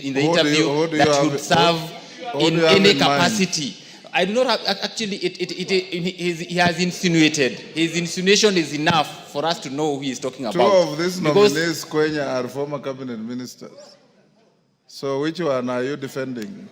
in the interview that should serve in any capacity. I do not have, actually, he has insinuated. His insinuation is enough for us to know who he is talking about. Two of these nominees, Kenya, are former cabinet ministers. So which one are you defending?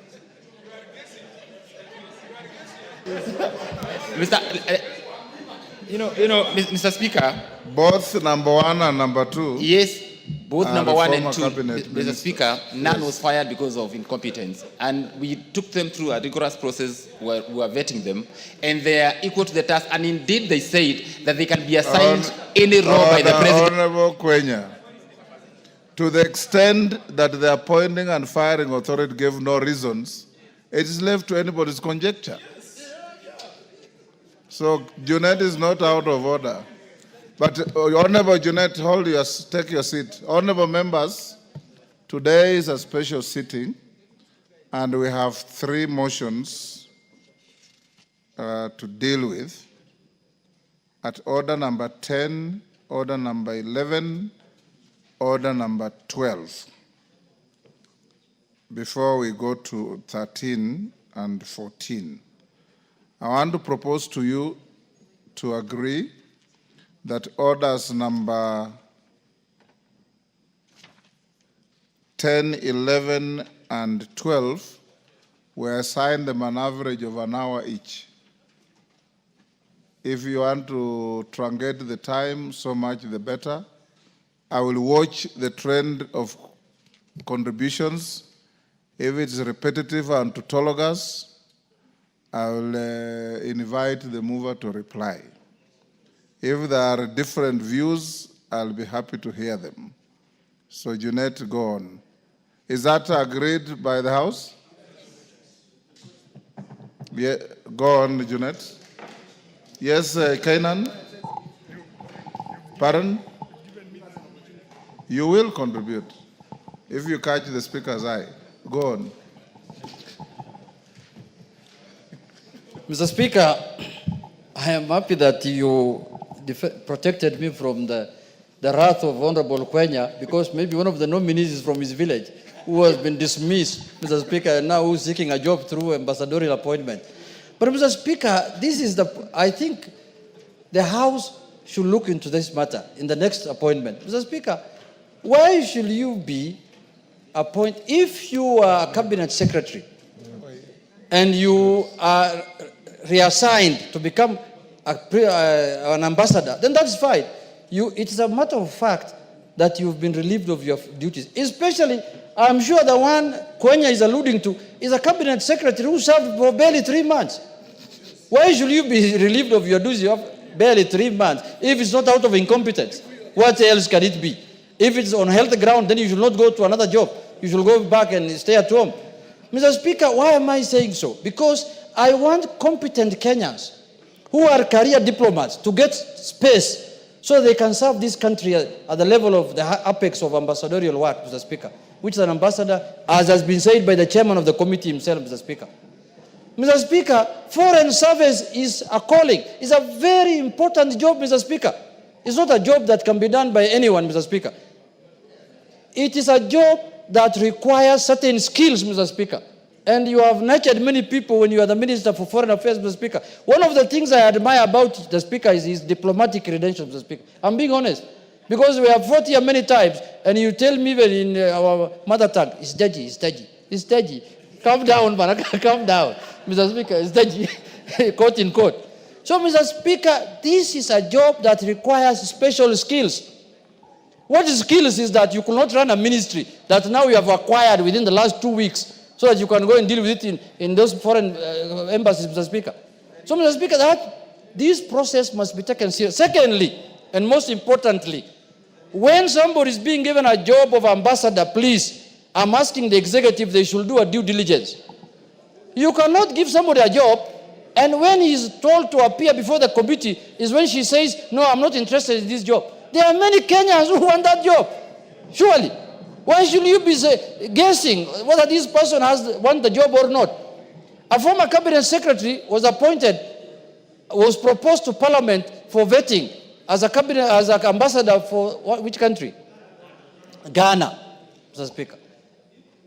Mr. Speaker. Both number one and number two. Yes, both number one and two. Mr. Speaker, none was fired because of incompetence. And we took them through a rigorous process where we were vetting them. And they are equal to the task. And indeed, they said that they can be assigned any role by the president. Honorable Kenya, to the extent that the appointing and firing authority gave no reasons, it is left to anybody's conjecture. So Junet is not out of order. But Honorable Junet, take your seat. Honorable members, today is a special sitting, and we have 3 motions to deal with. At order number 10, order number 11, order number 12. Before we go to 13 and 14. I want to propose to you to agree that orders number 10, 11, and 12 were assigned them an average of an hour each. If you want to truncate the time, so much the better. I will watch the trend of contributions. If it's repetitive and tautologous, I will invite the mover to reply. If there are different views, I'll be happy to hear them. So, Junet, go on. Is that agreed by the House? Yeah, go on, Junet. Yes, Kainan? Pardon? You will contribute if you catch the Speaker's eye. Go on. Mr. Speaker, I am happy that you protected me from the wrath of Honorable Kenya, because maybe one of the nominees is from his village who has been dismissed, Mr. Speaker, and now who's seeking a job through ambassadorial appointment. But Mr. Speaker, I think the House should look into this matter in the next appointment. Mr. Speaker, why should you be appointed, if you are a cabinet secretary and you are reassigned to become an ambassador, then that's fine. It is a matter of fact that you've been relieved of your duties. Especially, I'm sure the one Kenya is alluding to is a cabinet secretary who served for barely 3 months. Why should you be relieved of your duties of barely 3 months if it's not out of incompetence? What else can it be? If it's on health ground, then you should not go to another job. You should go back and stay at home. Mr. Speaker, why am I saying so? Because I want competent Kenyans who are career diplomats to get space so they can serve this country at the level of the apex of ambassadorial work, Mr. Speaker, which is an ambassador, as has been said by the chairman of the committee himself, Mr. Speaker. Mr. Speaker, foreign service is a calling. It's a very important job, Mr. Speaker. It's not a job that can be done by anyone, Mr. Speaker. It is a job that requires certain skills, Mr. Speaker. And you have nurtured many people when you are the Minister for Foreign Affairs, Mr. Speaker. One of the things I admire about the Speaker is his diplomatic credentials, Mr. Speaker. I'm being honest. Because we have fought here many times, and you tell me even in our mother tongue, it's dodgy, it's dodgy, it's dodgy. Calm down, man, calm down. Mr. Speaker, it's dodgy, quote in quote. So, Mr. Speaker, this is a job that requires special skills. What skills is that you could not run a ministry that now you have acquired within the last 2 weeks so that you can go and deal with it in those foreign embassies, Mr. Speaker. So, Mr. Speaker, this process must be taken seriously. Secondly, and most importantly, when somebody is being given a job of ambassador, please, I'm asking the executive they should do a due diligence. You cannot give somebody a job, and when he's told to appear before the committee is when she says, no, I'm not interested in this job. There are many Kenyans who want that job. Surely. Why should you be guessing whether this person wants the job or not? A former cabinet secretary was proposed to Parliament for vetting as an ambassador for which country? Ghana, Mr. Speaker.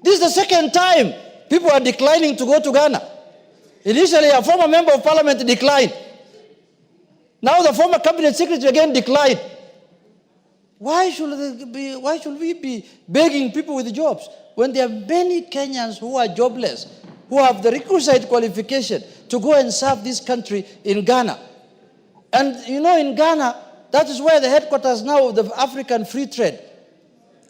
This is the second time people are declining to go to Ghana. Initially, a former member of parliament declined. Now the former cabinet secretary again declined. Why should we be begging people with jobs when there are many Kenyans who are jobless, who have the requisite qualification to go and serve this country in Ghana? And you know, in Ghana, that is where the headquarters now of the African Free Trade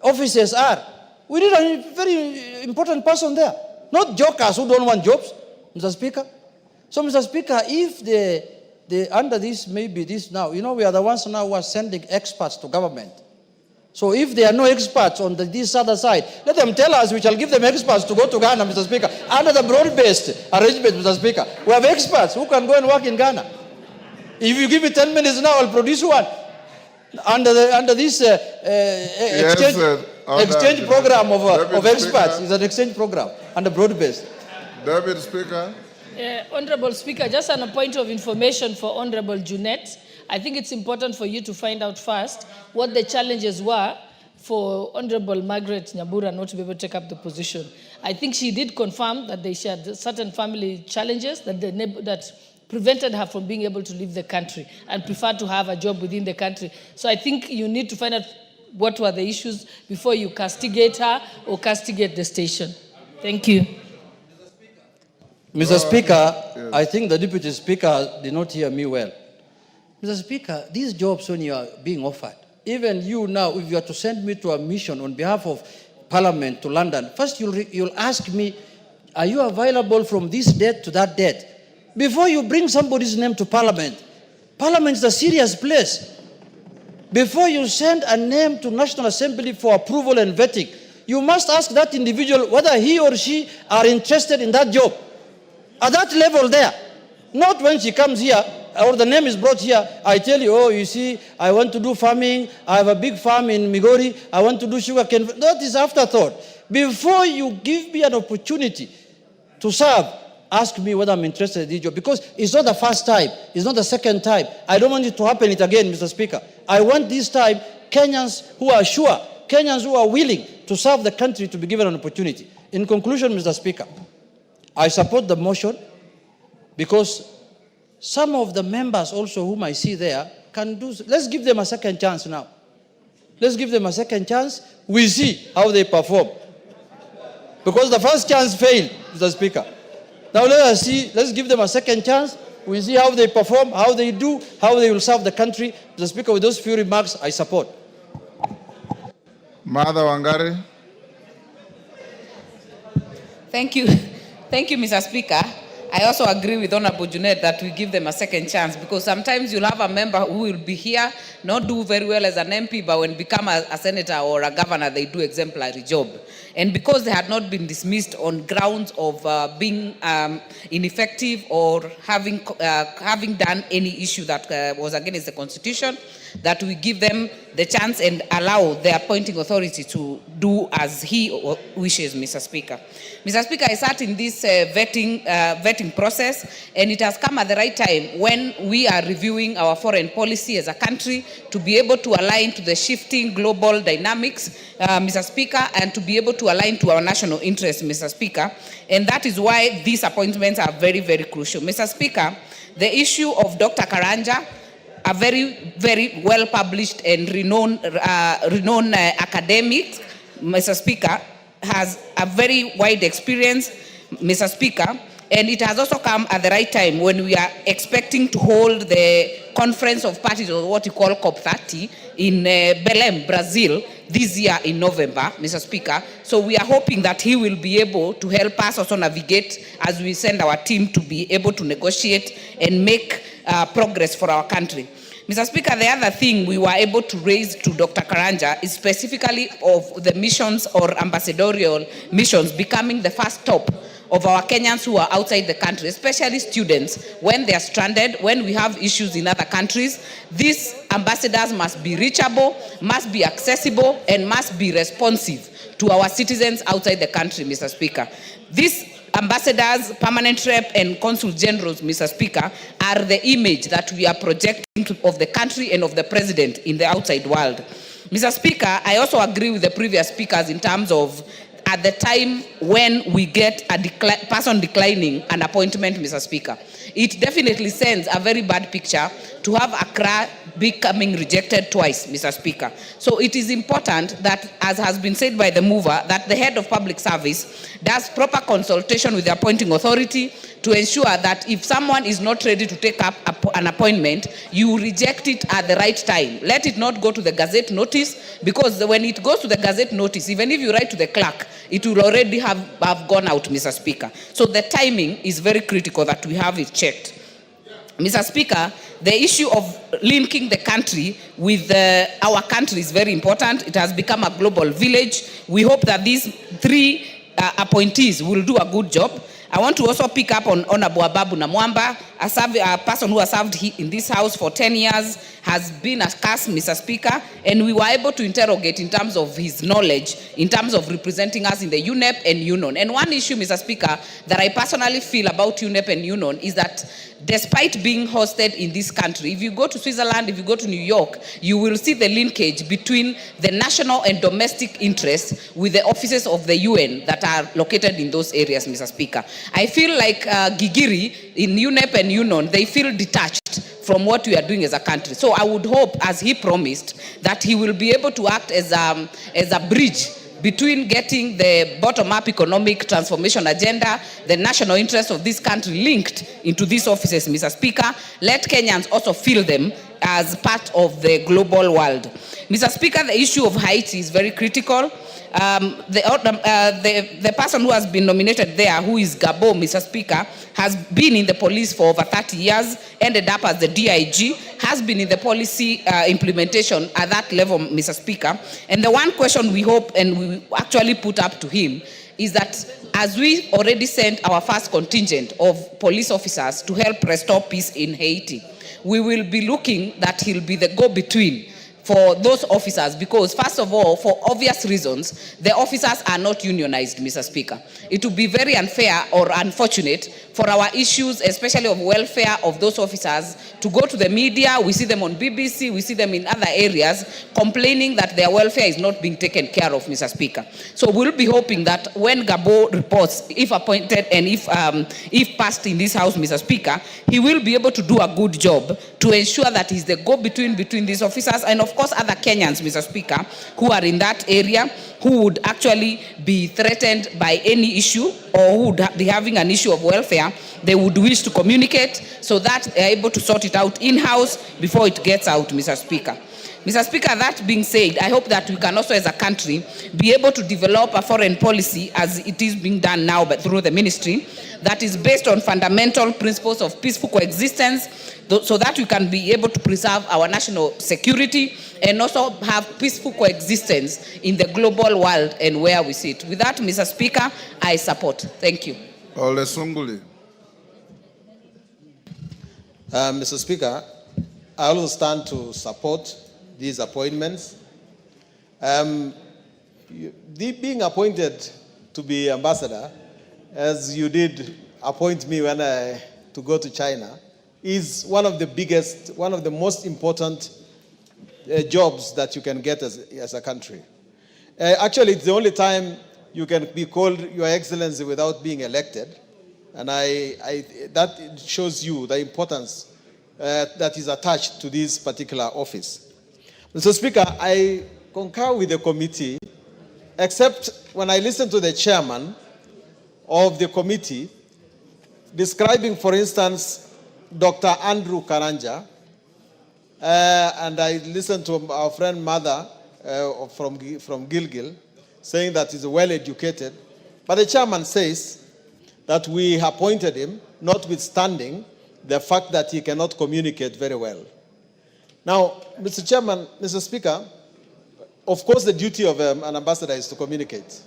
offices are. We need a very important person there, not jokers who don't want jobs, Mr. Speaker. So, Mr. Speaker, if under this, maybe this now, you know, we are the ones now who are sending experts to government. So if there are no experts on this other side, let them tell us, we shall give them experts to go to Ghana, Mr. Speaker, under the broad-based arrangement, Mr. Speaker. We have experts who can go and work in Ghana. If you give me 10 minutes now, I'll produce one. Under this exchange program of experts. It's an exchange program under broad-based. Deputy Speaker. Honorable Speaker, just on a point of information for Honorable Junet, I think it's important for you to find out first what the challenges were for Honorable Margaret Nyambura not to be able to take up the position. I think she did confirm that they shared certain family challenges that prevented her from being able to leave the country and preferred to have a job within the country. So I think you need to find out what were the issues before you castigate her or castigate the station. Thank you. Mr. Speaker, yes. I think the Deputy Speaker did not hear me well. Mr. Speaker, these jobs when you are being offered, even you now, if you are to send me to a mission on behalf of Parliament to London, first you'll ask me, are you available from this date to that date? Before you bring somebody's name to Parliament, Parliament is a serious place. Before you send a name to National Assembly for approval and vetting, you must ask that individual whether he or she are interested in that job. At that level there, not when she comes here, or the name is brought here, I tell you, oh, you see, I want to do farming, I have a big farm in Migori, I want to do sugarcane. That is afterthought. Before you give me an opportunity to serve, ask me whether I'm interested in this job, because it's not the first time, it's not the second time. I don't want it to happen again, Mr. Speaker. I want this time Kenyans who are sure, Kenyans who are willing to serve the country to be given an opportunity. In conclusion, Mr. Speaker, I support the motion because some of the members also whom I see there can do. Let's give them a second chance now. Let's give them a second chance. We see how they perform. Because the first chance failed, Mr. Speaker. Now let us see, let's give them a second chance. We see how they perform, how they do, how they will serve the country. Mr. Speaker, with those few remarks, I support. Martha Wangari. Thank you. Thank you, Mr. Speaker. I also agree with Honorable Junet that we give them a second chance, because sometimes you'll have a member who will be here, not do very well as an MP, but when become a senator or a governor, they do exemplary job. And because they had not been dismissed on grounds of being ineffective or having done any issue that was against the Constitution, that we give them the chance and allow the appointing authority to do as he wishes, Mr. Speaker. Mr. Speaker, I sat in this vetting process, and it has come at the right time when we are reviewing our foreign policy as a country to be able to align to the shifting global dynamics, Mr. Speaker, and to be able to align to our national interests, Mr. Speaker. And that is why these appointments are very, very crucial. Mr. Speaker, the issue of Dr. Karanja, a very, very well-published and renowned academic, Mr. Speaker, has a very wide experience, Mr. Speaker, and it has also come at the right time when we are expecting to hold the Conference of Parties, or what you call COP30, in Belém, Brazil, this year in November, Mr. Speaker. So we are hoping that he will be able to help us also navigate as we send our team to be able to negotiate and make progress for our country. Mr. Speaker, the other thing we were able to raise to Dr. Karanja is specifically of the missions or ambassadorial missions becoming the first stop of our Kenyans who are outside the country, especially students, when they are stranded, when we have issues in other countries. These ambassadors must be reachable, must be accessible, and must be responsive to our citizens outside the country, Mr. Speaker. These ambassadors, permanent rep, and consul generals, Mr. Speaker, are the image that we are projecting of the country and of the president in the outside world. Mr. Speaker, I also agree with the previous speakers in terms of at the time when we get a person declining an appointment, Mr. Speaker. It definitely sends a very bad picture to have Accra becoming rejected twice, Mr. Speaker. So it is important that, as has been said by the mover, that the head of public service does proper consultation with the appointing authority to ensure that if someone is not ready to take up an appointment, you reject it at the right time. Let it not go to the Gazette notice, because when it goes to the Gazette notice, even if you write to the clerk, it will already have gone out, Mr. Speaker. So the timing is very critical that we have it checked. Mr. Speaker, the issue of linking the country with our country is very important. It has become a global village. We hope that these three appointees will do a good job. I want to also pick up on Honorable Ababu Namwamba, a person who has served in this house for 10 years, has been a cast, Mr. Speaker, and we were able to interrogate in terms of his knowledge, in terms of representing us in the UNEP and UNON. And one issue, Mr. Speaker, that I personally feel about UNEP and UNON is that despite being hosted in this country, if you go to Switzerland, if you go to New York, you will see the linkage between the national and domestic interests with the offices of the UN that are located in those areas, Mr. Speaker. I feel like Gigiri in UNEP and UNON, they feel detached from what we are doing as a country. So I would hope, as he promised, that he will be able to act as a bridge between getting the bottom-up economic transformation agenda, the national interest of this country linked into these offices, Mr. Speaker. Let Kenyans also feel them as part of the global world. Mr. Speaker, the issue of Haiti is very critical. The person who has been nominated there, who is Gabo, Mr. Speaker, has been in the police for over 30 years, ended up as the DIG, has been in the policy implementation at that level, Mr. Speaker. And the one question we hope and we actually put up to him is that as we already sent our first contingent of police officers to help restore peace in Haiti, we will be looking that he'll be the go-between for those officers, because first of all, for obvious reasons, the officers are not unionized, Mr. Speaker. It would be very unfair or unfortunate for our issues, especially of welfare of those officers, to go to the media. We see them on BBC, we see them in other areas, complaining that their welfare is not being taken care of, Mr. Speaker. So we'll be hoping that when Gabo reports, if appointed and if passed in this house, Mr. Speaker, he will be able to do a good job to ensure that he's the go-between between these officers and of course other Kenyans, Mr. Speaker, who are in that area, who would actually be threatened by any issue or who would be having an issue of welfare. They would wish to communicate so that they're able to sort it out in-house before it gets out, Mr. Speaker. Mr. Speaker, that being said, I hope that we can also as a country be able to develop a foreign policy, as it is being done now but through the ministry, that is based on fundamental principles of peaceful coexistence, so that we can be able to preserve our national security and also have peaceful coexistence in the global world and where we sit. With that, Mr. Speaker, I support. Thank you. Ole Sunguli. Mr. Speaker, I also stand to support these appointments. Being appointed to be ambassador, as you did appoint me to go to China, is one of the biggest, one of the most important jobs that you can get as a country. Actually, it's the only time you can be called Your Excellency without being elected. And that shows you the importance that is attached to this particular office. Mr. Speaker, I concur with the committee, except when I listen to the chairman of the committee describing, for instance, Dr. Andrew Karanja, and I listened to our friend Mother from Gilgil saying that he's well-educated. But the chairman says that we appointed him, notwithstanding the fact that he cannot communicate very well. Now, Mr. Chairman, Mr. Speaker, of course the duty of an ambassador is to communicate,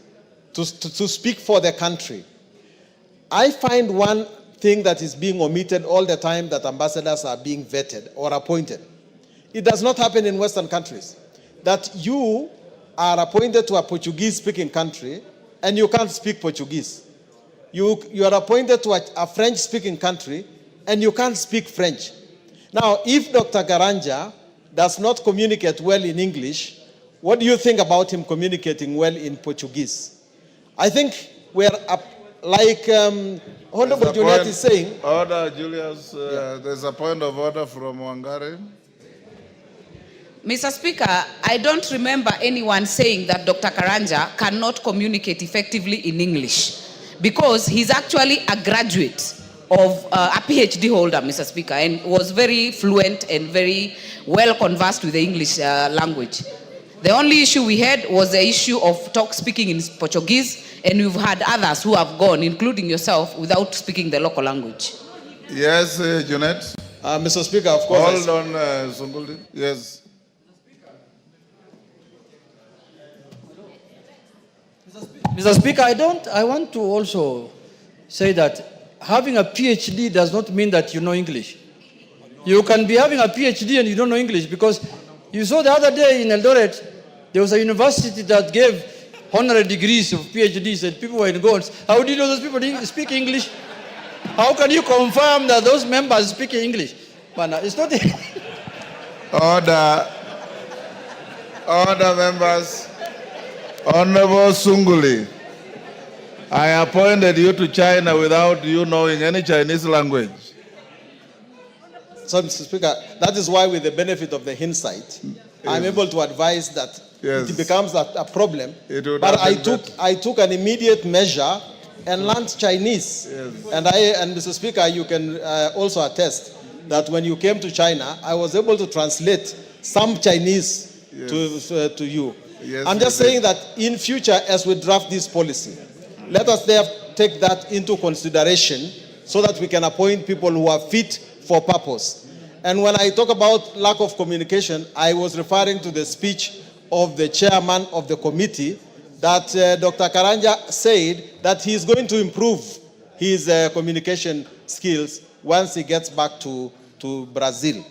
to speak for the country. I find one thing that is being omitted all the time, that ambassadors are being vetted or appointed. It does not happen in Western countries. That you are appointed to a Portuguese-speaking country and you can't speak Portuguese. You are appointed to a French-speaking country and you can't speak French. Now, if Dr. Garanja does not communicate well in English, what do you think about him communicating well in Portuguese? I think we're up, like Honorable Juliet is saying. Order, Julius. There's a point of order from Wangari. Mr. Speaker, I don't remember anyone saying that Dr. Karanja cannot communicate effectively in English, because he's actually a graduate of a PhD holder, Mr. Speaker, and was very fluent and very well conversed with the English language. The only issue we had was the issue of speaking in Portuguese, and we've had others who have gone, including yourself, without speaking the local language. Yes, Junet. Mr. Speaker, of course. Hold on, Sunguli. Yes. Mr. Speaker, I want to also say that having a PhD does not mean that you know English. You can be having a PhD and you don't know English, because you saw the other day in Eldoret, there was a university that gave honorary degrees of PhDs and people were in goals. How do you know those people speak English? How can you confirm that those members speak English? But it's not. Order, members. Honorable Sunguli, I appointed you to China without you knowing any Chinese language. So, Mr. Speaker, that is why, with the benefit of the hindsight, I'm able to advise that it becomes a problem. But I took an immediate measure and learned Chinese. And Mr. Speaker, you can also attest that when you came to China, I was able to translate some Chinese to you. Yes, I'm just saying that in future, as we draft this policy, let us take that into consideration so that we can appoint people who are fit for purpose. And when I talk about lack of communication, I was referring to the speech of the chairman of the committee that Dr. Karanja said that he is going to improve his communication skills once he gets back to Brazil.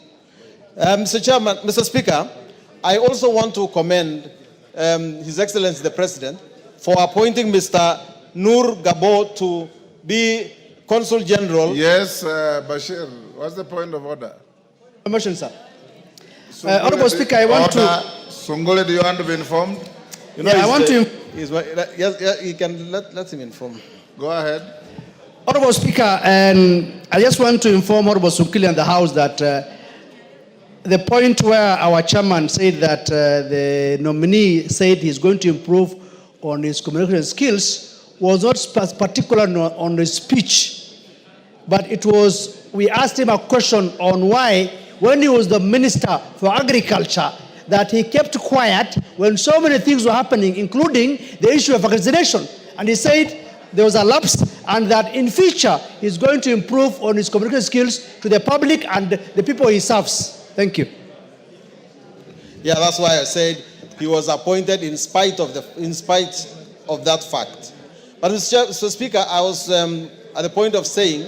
Mr. Speaker, I also want to commend His Excellency the President for appointing Mr. Noor Gabo to be Consul General. Yes, Bashir, what's the point of order? Motion, sir. Honorable Speaker, I want to... Sunguli, do you want to be informed? You know, I want to... Yes, you can let him inform. Go ahead. Honorable Speaker, and I just want to inform Honorable Sunguli and the House that the point where our chairman said that the nominee said he's going to improve on his communication skills was not particular on his speech, but it was, we asked him a question on why, when he was the Minister for Agriculture, that he kept quiet when so many things were happening, including the issue of vaccination. And he said there was a lapse, and that in future he's going to improve on his communication skills to the public and the people he serves. Thank you. Yeah, that's why I said he was appointed in spite of that fact. But Mr. Speaker, I was at the point of saying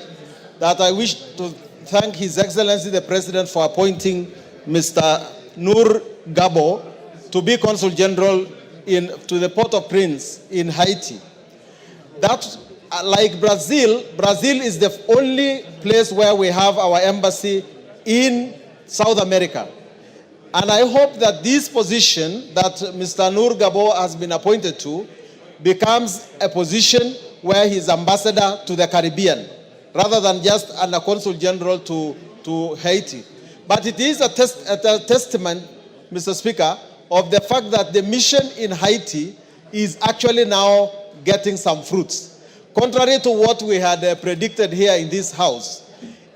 that I wish to thank His Excellency the President for appointing Mr. Noor Gabo to be Consul General to the Port-au-Prince in Haiti. That, like Brazil is the only place where we have our embassy in South America. And I hope that this position that Mr. Noor Gabo has been appointed to becomes a position where he's ambassador to the Caribbean, rather than just a Consul General to Haiti. But it is a testament, Mr. Speaker, of the fact that the mission in Haiti is actually now getting some fruits. Contrary to what we had predicted here in this House,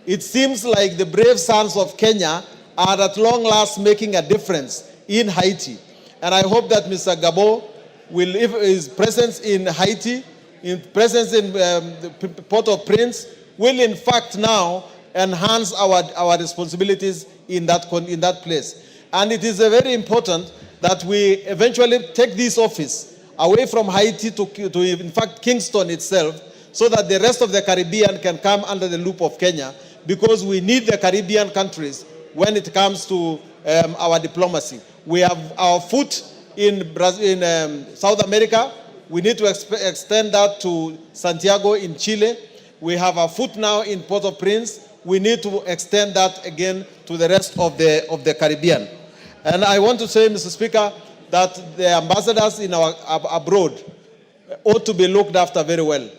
it seems like the brave sons of Kenya are at long last making a difference in Haiti. And I hope that Mr. Gabo will, if his presence in Haiti, in presence in the Port-au-Prince, will in fact now enhance our responsibilities in that place. And it is very important that we eventually take this office away from Haiti to in fact Kingston itself, so that the rest of the Caribbean can come under the loop of Kenya, because we need the Caribbean countries when it comes to our diplomacy. We have our foot in South America. We need to extend that to Santiago in Chile. We have our foot now in Port-au-Prince. We need to extend that again to the rest of the Caribbean. And I want to say, Mr. Speaker, that the ambassadors in abroad ought to be looked after very well.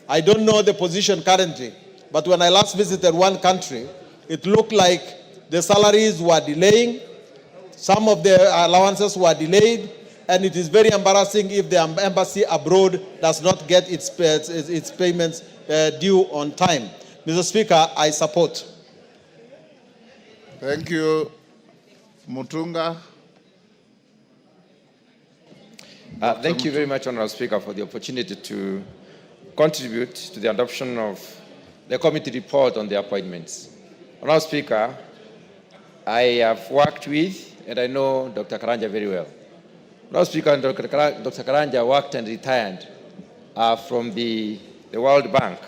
I don't know the position currently, but when I last visited one country, it looked like the salaries were delaying, some of the allowances were delayed, and it is very embarrassing if the embassy abroad does not get its payments due on time. Mr. Speaker, I support. Thank you. Mutunga. Thank you very much, Honourable Speaker, for the opportunity to contribute to the adoption of the committee report on the appointments. Honourable Speaker, I have worked with and I know Dr. Karanja very well. Honourable Speaker, Dr. Karanja worked and retired from the World Bank.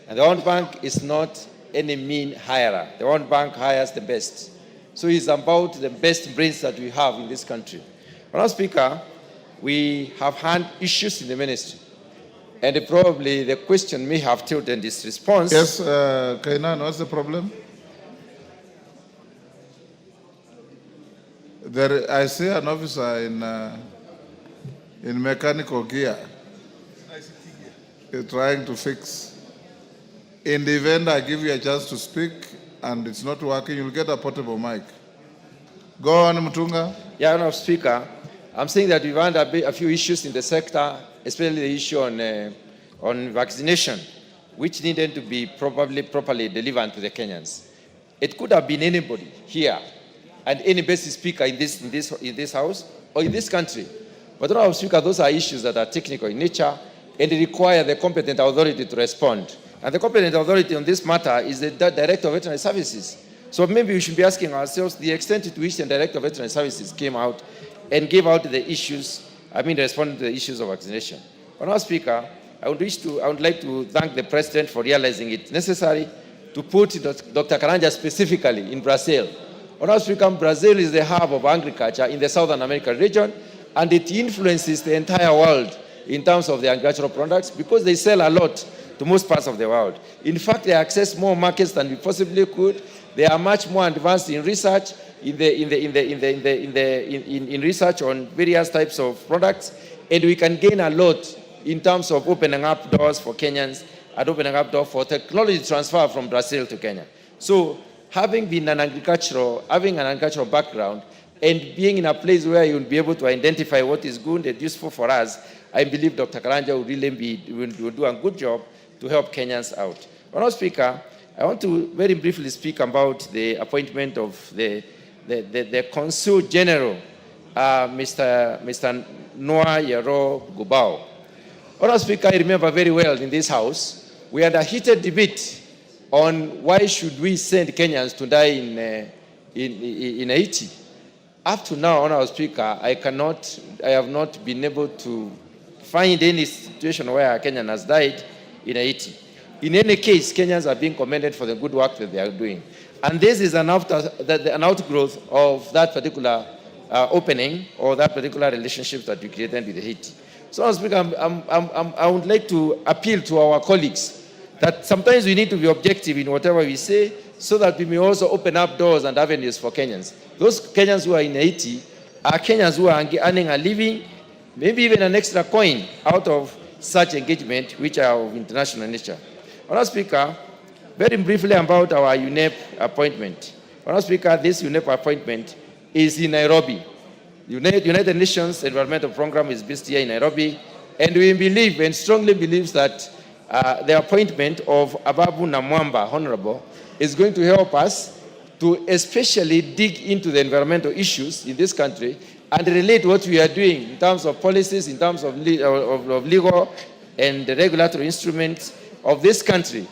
And the World Bank is not any mean hirer. The World Bank hires the best. So it's about the best brains that we have in this country. Honourable Speaker, we have had issues in the ministry. And probably the question may have tilted this response. Yes, Kainan, what's the problem? I see an officer in mechanical gear. He's trying to fix. In the event I give you a chance to speak and it's not working, you'll get a portable mic. Go on, Mutunga. Yeah, Honourable Speaker, I'm saying that we've had a few issues in the sector, especially the issue on vaccination, which needed to be properly delivered to the Kenyans. It could have been anybody here and any basic speaker in this house or in this country. But Honourable Speaker, those are issues that are technical in nature and require the competent authority to respond. And the competent authority on this matter is the Director of Veterinary Services. So maybe we should be asking ourselves the extent to which the Director of Veterinary Services came out and gave out the issues, responding to the issues of vaccination. Honourable Speaker, I would like to thank the President for realizing it necessary to put Dr. Karanja specifically in Brazil. Honourable Speaker, Brazil is the hub of agriculture in the Southern American region, and it influences the entire world in terms of the agricultural products because they sell a lot to most parts of the world. In fact, they access more markets than we possibly could. They are much more advanced in research, in research on various types of products, and we can gain a lot in terms of opening up doors for Kenyans and opening up doors for technology transfer from Brazil to Kenya. So, having an agricultural background and being in a place where you will be able to identify what is good and useful for us, I believe Dr. Karanja will do a good job to help Kenyans out. Honourable Speaker, I want to very briefly speak about the appointment of the Consul General, Mr. Noah Yero Gubao. Honourable Speaker, I remember very well in this house, we had a heated debate on why should we send Kenyans to die in Haiti. Up to now, Honourable Speaker, I have not been able to find any situation where a Kenyan has died in Haiti. In any case, Kenyans are being commended for the good work that they are doing. And this is an outgrowth of that particular opening or that particular relationship that we created with Haiti. So, Honourable Speaker, I would like to appeal to our colleagues that sometimes we need to be objective in whatever we say so that we may also open up doors and avenues for Kenyans. Those Kenyans who are in Haiti are Kenyans who are earning a living, maybe even an extra coin out of such engagement, which are of international nature. Honourable Speaker, very briefly about our UNEP appointment. Honourable Speaker, this UNEP appointment is in Nairobi. United Nations Environmental Program is based here in Nairobi, and we believe and strongly believe that the appointment of Ababu Namwamba, Honorable, is going to help us to especially dig into the environmental issues in this country and relate what we are doing in terms of policies, in terms of legal and regulatory instruments of this country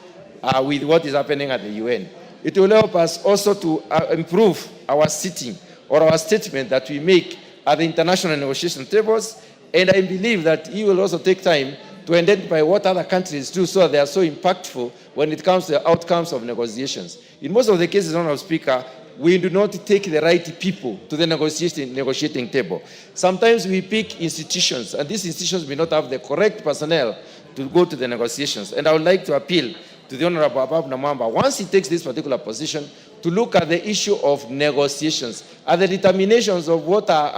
with what is happening at the UN. It will help us also to improve our sitting or our statement that we make at the international negotiation tables, and I believe that he will also take time to identify what other countries do so that they are so impactful when it comes to the outcomes of negotiations. In most of the cases, Honourable Speaker, we do not take the right people to the negotiating table. Sometimes we pick institutions, and these institutions may not have the correct personnel to go to the negotiations. And I would like to appeal to the Honourable Ababu Namwamba, once he takes this particular position, to look at the issue of negotiations, at the determinations of what are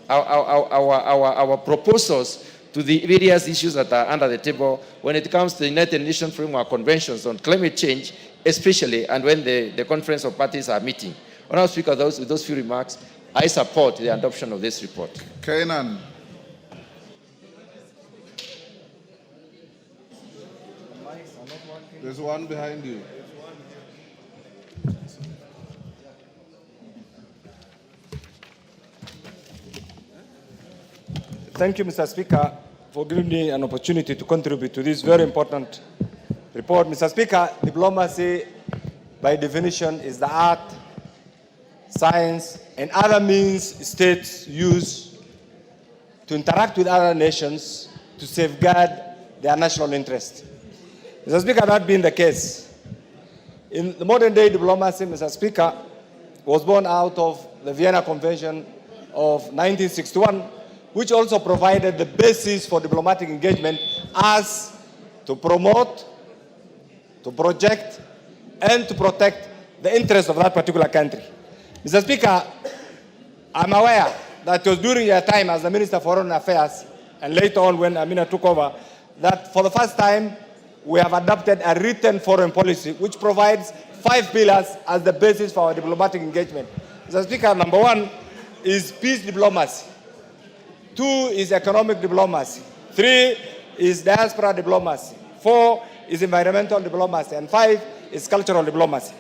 our proposals to the various issues that are under the table when it comes to the United Nations Framework Conventions on climate change, especially, and when the Conference of Parties are meeting. Honourable Speaker, with those few remarks, I support the adoption of this report. Kainan. There's one behind you. Thank you, Mr. Speaker, for giving me an opportunity to contribute to this very important report. Mr. Speaker, diplomacy, by definition, is the art, science, and other means states use to interact with other nations to safeguard their national interest. Mr. Speaker, that being the case, in the modern day diplomacy, Mr. Speaker, was born out of the Vienna Convention of 1961, which also provided the basis for diplomatic engagement as to promote, to project, and to protect the interests of that particular country. Mr. Speaker, I'm aware that it was during your time as the Minister for Foreign Affairs, and later on when Amina took over, that for the first time we have adopted a written foreign policy which provides 5 pillars as the basis for our diplomatic engagement. Mr. Speaker, number 1 is peace diplomacy. 2 is economic diplomacy. 3 is diaspora diplomacy. 4 is environmental diplomacy. And 5 is cultural diplomacy.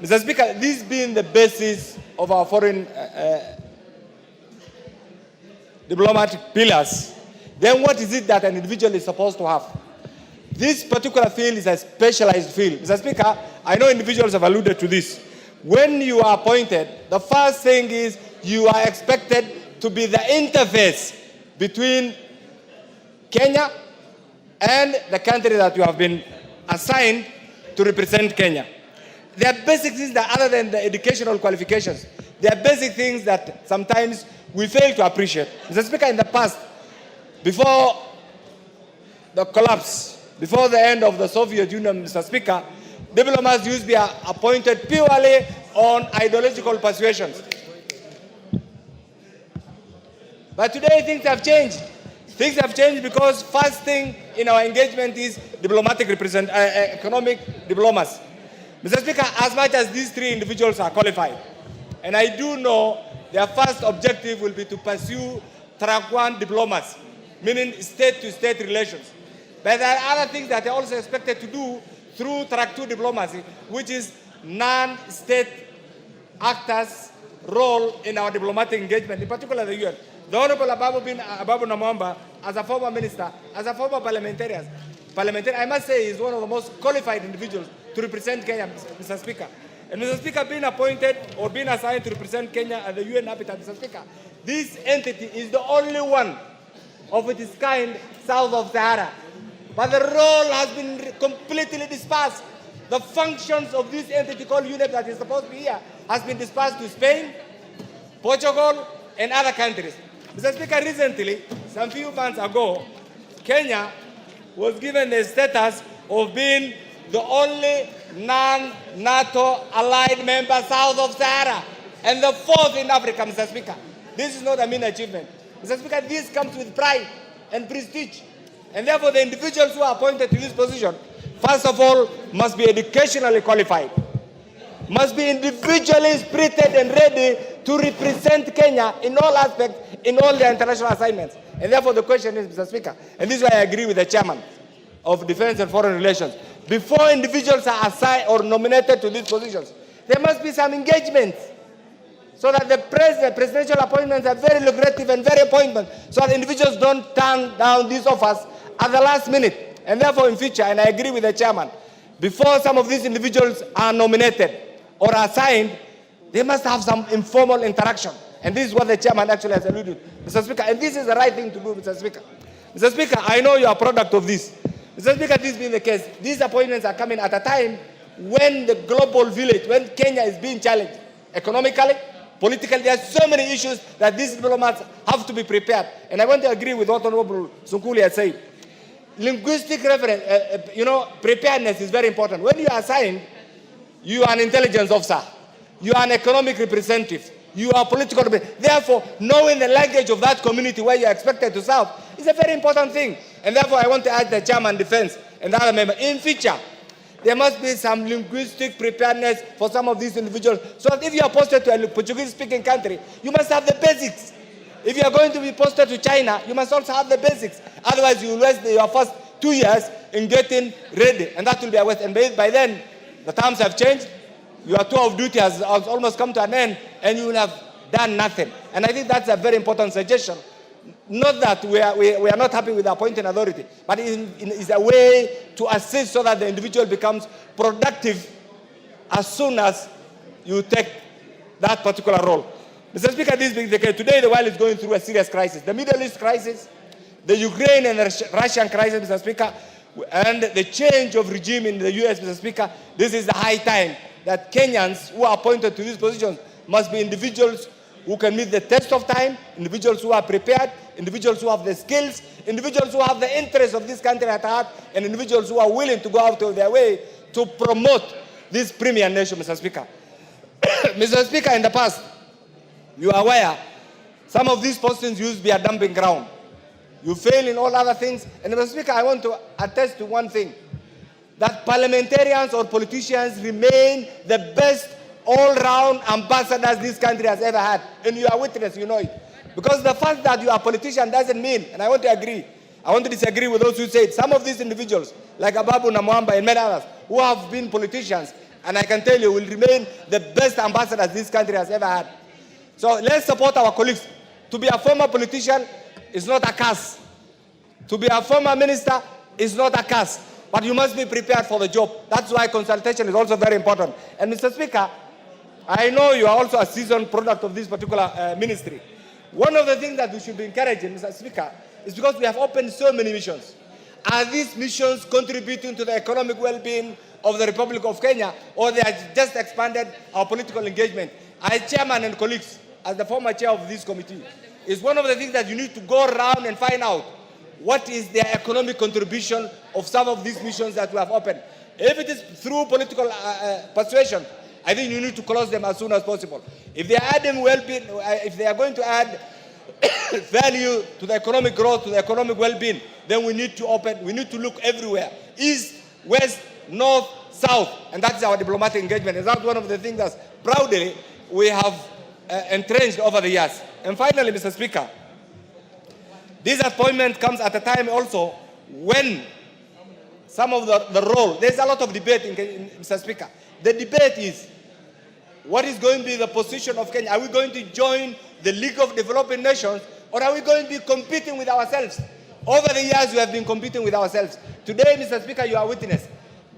Mr. Speaker, this being the basis of our foreign diplomatic pillars, then what is it that an individual is supposed to have? This particular field is a specialized field. Mr. Speaker, I know individuals have alluded to this. When you are appointed, the first thing is you are expected to be the interface between Kenya and the country that you have been assigned to represent Kenya. There are basic things that, other than the educational qualifications, there are basic things that sometimes we fail to appreciate. Mr. Speaker, in the past, before the collapse, before the end of the Soviet Union, Mr. Speaker, diplomats used to be appointed purely on ideological persuasions. But today things have changed. Things have changed because first thing in our engagement is diplomatic economic diplomacy. Mr. Speaker, as much as these 3 individuals are qualified, and I do know their first objective will be to pursue track 1 diplomacy, meaning state-to-state relations. But there are other things that are also expected to do through track 2 diplomacy, which is non-state actors' role in our diplomatic engagement, in particular the UN. The Honorable Ababu Namwamba, as a former minister, as a former parliamentarian, I must say is one of the most qualified individuals to represent Kenya, Mr. Speaker. And Mr. Speaker, being appointed or being assigned to represent Kenya at the UN habitat, Mr. Speaker, this entity is the only one of its kind south of Sahara. But the role has been completely dispersed. The functions of this entity called UNEP that is supposed to be here has been dispersed to Spain, Portugal, and other countries. Mr. Speaker, recently, some few months ago, Kenya was given the status of being the only non-NATO allied member south of Sahara and the 4th in Africa, Mr. Speaker. This is not a mean achievement. Mr. Speaker, this comes with pride and prestige. And therefore, the individuals who are appointed to this position, first of all, must be educationally qualified, must be individually spirited and ready to represent Kenya in all aspects, in all their international assignments. And therefore, the question is, Mr. Speaker, and this is why I agree with the chairman of Defense and Foreign Relations, before individuals are assigned or nominated to these positions, there must be some engagement so that the presidential appointments are very lucrative and very appointment, so that individuals don't turn down these offers at the last minute. And therefore, in future, and I agree with the chairman, before some of these individuals are nominated or assigned, they must have some informal interaction. And this is what the chairman actually has alluded to, Mr. Speaker. And this is the right thing to do, Mr. Speaker. Mr. Speaker, I know you are a product of this. Mr. Speaker, this being the case, these appointments are coming at a time when the global village, when Kenya is being challenged economically, politically. There are so many issues that these diplomats have to be prepared. And I want to agree with what Honorable Sunkuli has said. Linguistic reference, preparedness is very important. When you are assigned, you are an intelligence officer. You are an economic representative. You are political. Therefore, knowing the language of that community where you are expected to serve It's a very important thing. And therefore, I want to ask the chairman defense and the other member, in future, there must be some linguistic preparedness for some of these individuals. So that if you are posted to a Portuguese-speaking country, you must have the basics. If you are going to be posted to China, you must also have the basics. Otherwise, you will waste your first 2 years in getting ready, and that will be a waste. And by then, the times have changed. Your tour of duty has almost come to an end, and you will have done nothing. And I think that's a very important suggestion. Not that we are not happy with the appointing authority, but it's a way to assist so that the individual becomes productive as soon as you take that particular role. Mr. Speaker, this being the case, today the world is going through a serious crisis. The Middle East crisis, the Ukraine and the Russian crisis, Mr. Speaker, and the change of regime in the US, Mr. Speaker, this is the high time that Kenyans who are appointed to these positions must be individuals who can meet the test of time, individuals who are prepared, individuals who have the skills, individuals who have the interests of this country at heart, and individuals who are willing to go out of their way to promote this premier nation, Mr. Speaker. Mr. Speaker, in the past, you are aware, some of these postings used to be a dumping ground. You fail in all other things. And Mr. Speaker, I want to attest to one thing, that parliamentarians or politicians remain the best all-round ambassadors this country has ever had. And you are witness, you know it. Because the fact that you are a politician doesn't mean, and I want to agree, I want to disagree with those who say some of these individuals, like Ababu Namwamba and many others, who have been politicians, and I can tell you, will remain the best ambassadors this country has ever had. So let's support our colleagues. To be a former politician is not a curse. To be a former minister is not a curse. But you must be prepared for the job. That's why consultation is also very important. And Mr. Speaker, I know you are also a seasoned product of this particular ministry. One of the things that we should be encouraging, Mr. Speaker, is because we have opened so many missions. Are these missions contributing to the economic well-being of the Republic of Kenya, or they have just expanded our political engagement? As chairman and colleagues, as the former chair of this committee, is one of the things that you need to go around and find out what is the economic contribution of some of these missions that we have opened. If it is through political persuasion, I think you need to close them as soon as possible. If they are adding well-being, if they are going to add value to the economic growth, to the economic well-being, then we need to open, we need to look everywhere. East, west, north, south, and that's our diplomatic engagement. And that's one of the things that proudly we have entrenched over the years. And finally, Mr. Speaker, this appointment comes at a time also when some of the role, there's a lot of debate in Mr. Speaker. The debate is, what is going to be the position of Kenya? Are we going to join the League of Developing Nations, or are we going to be competing with ourselves? Over the years, we have been competing with ourselves. Today, Mr. Speaker, you are witness.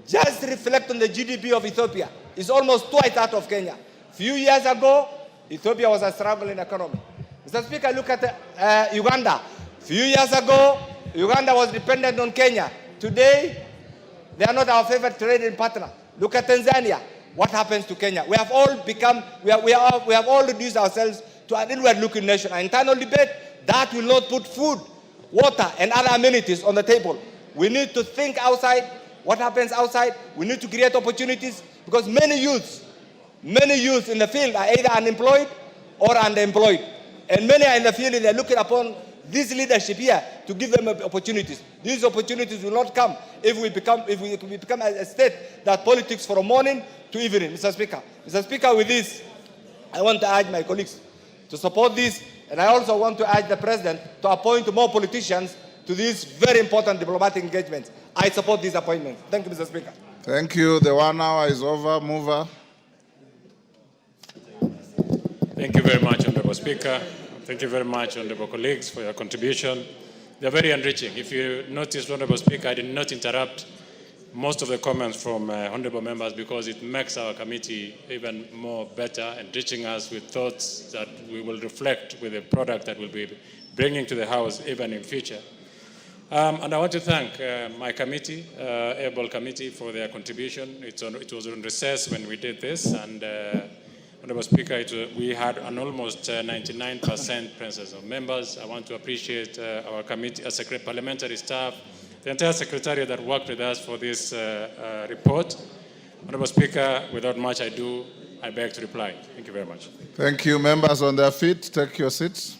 Just reflect on the GDP of Ethiopia. It's almost twice that of Kenya. Few years ago, Ethiopia was a struggling economy. Mr. Speaker, look at Uganda. Few years ago, Uganda was dependent on Kenya. Today, they are not our favorite trading partner. Look at Tanzania. What happens to Kenya? We have all become, we have all reduced ourselves to an inward-looking nation. An internal debate that will not put food, water, and other amenities on the table. We need to think outside. What happens outside? We need to create opportunities, because many youths in the field are either unemployed or underemployed. And many are in the field and they're looking upon this leadership here to give them opportunities. These opportunities will not come if we become a state that politics from morning to evening, Mr. Speaker. Mr. Speaker, with this, I want to urge my colleagues to support this, and I also want to urge the President to appoint more politicians to these very important diplomatic engagements. I support this appointment. Thank you, Mr. Speaker. Thank you. The 1 hour is over. Mover. Thank you very much, Honorable Speaker. Thank you very much, honorable colleagues, for your contribution. They're very enriching. If you noticed, Honorable Speaker, I did not interrupt most of the comments from honorable members, because it makes our committee even more better, enriching us with thoughts that we will reflect with the product that we'll be bringing to the House even in future. And I want to thank my committee, able committee, for their contribution. It was on recess when we did this, and Honorable Speaker, we had an almost 99% presence of members. I want to appreciate our committee, parliamentary staff, the entire secretariat that worked with us for this report. Honorable Speaker, without much ado, I beg to reply. Thank you very much. Thank you. Members on their feet, take your seats.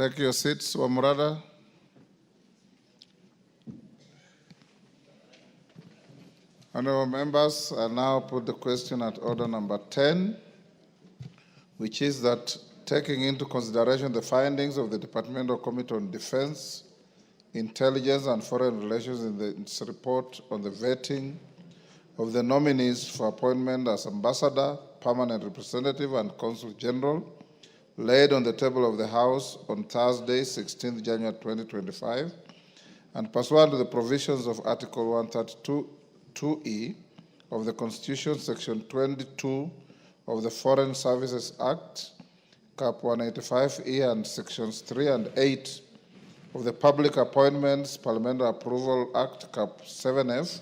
Take your seats, Wamurada. Honorable members, I now put the question at order number 10, which is that taking into consideration the findings of the Departmental Committee on Defense, Intelligence and Foreign Relations in its report on the vetting of the nominees for appointment as ambassador, permanent representative, and consul general, laid on the table of the House on Thursday, 16th January 2025, and pursuant to the provisions of Article 132(2)(e) of the Constitution, Section 22 of the Foreign Services Act, Cap 185(e), and Sections 3 and 8 of the Public Appointments Parliamentary Approval Act, Cap 7F,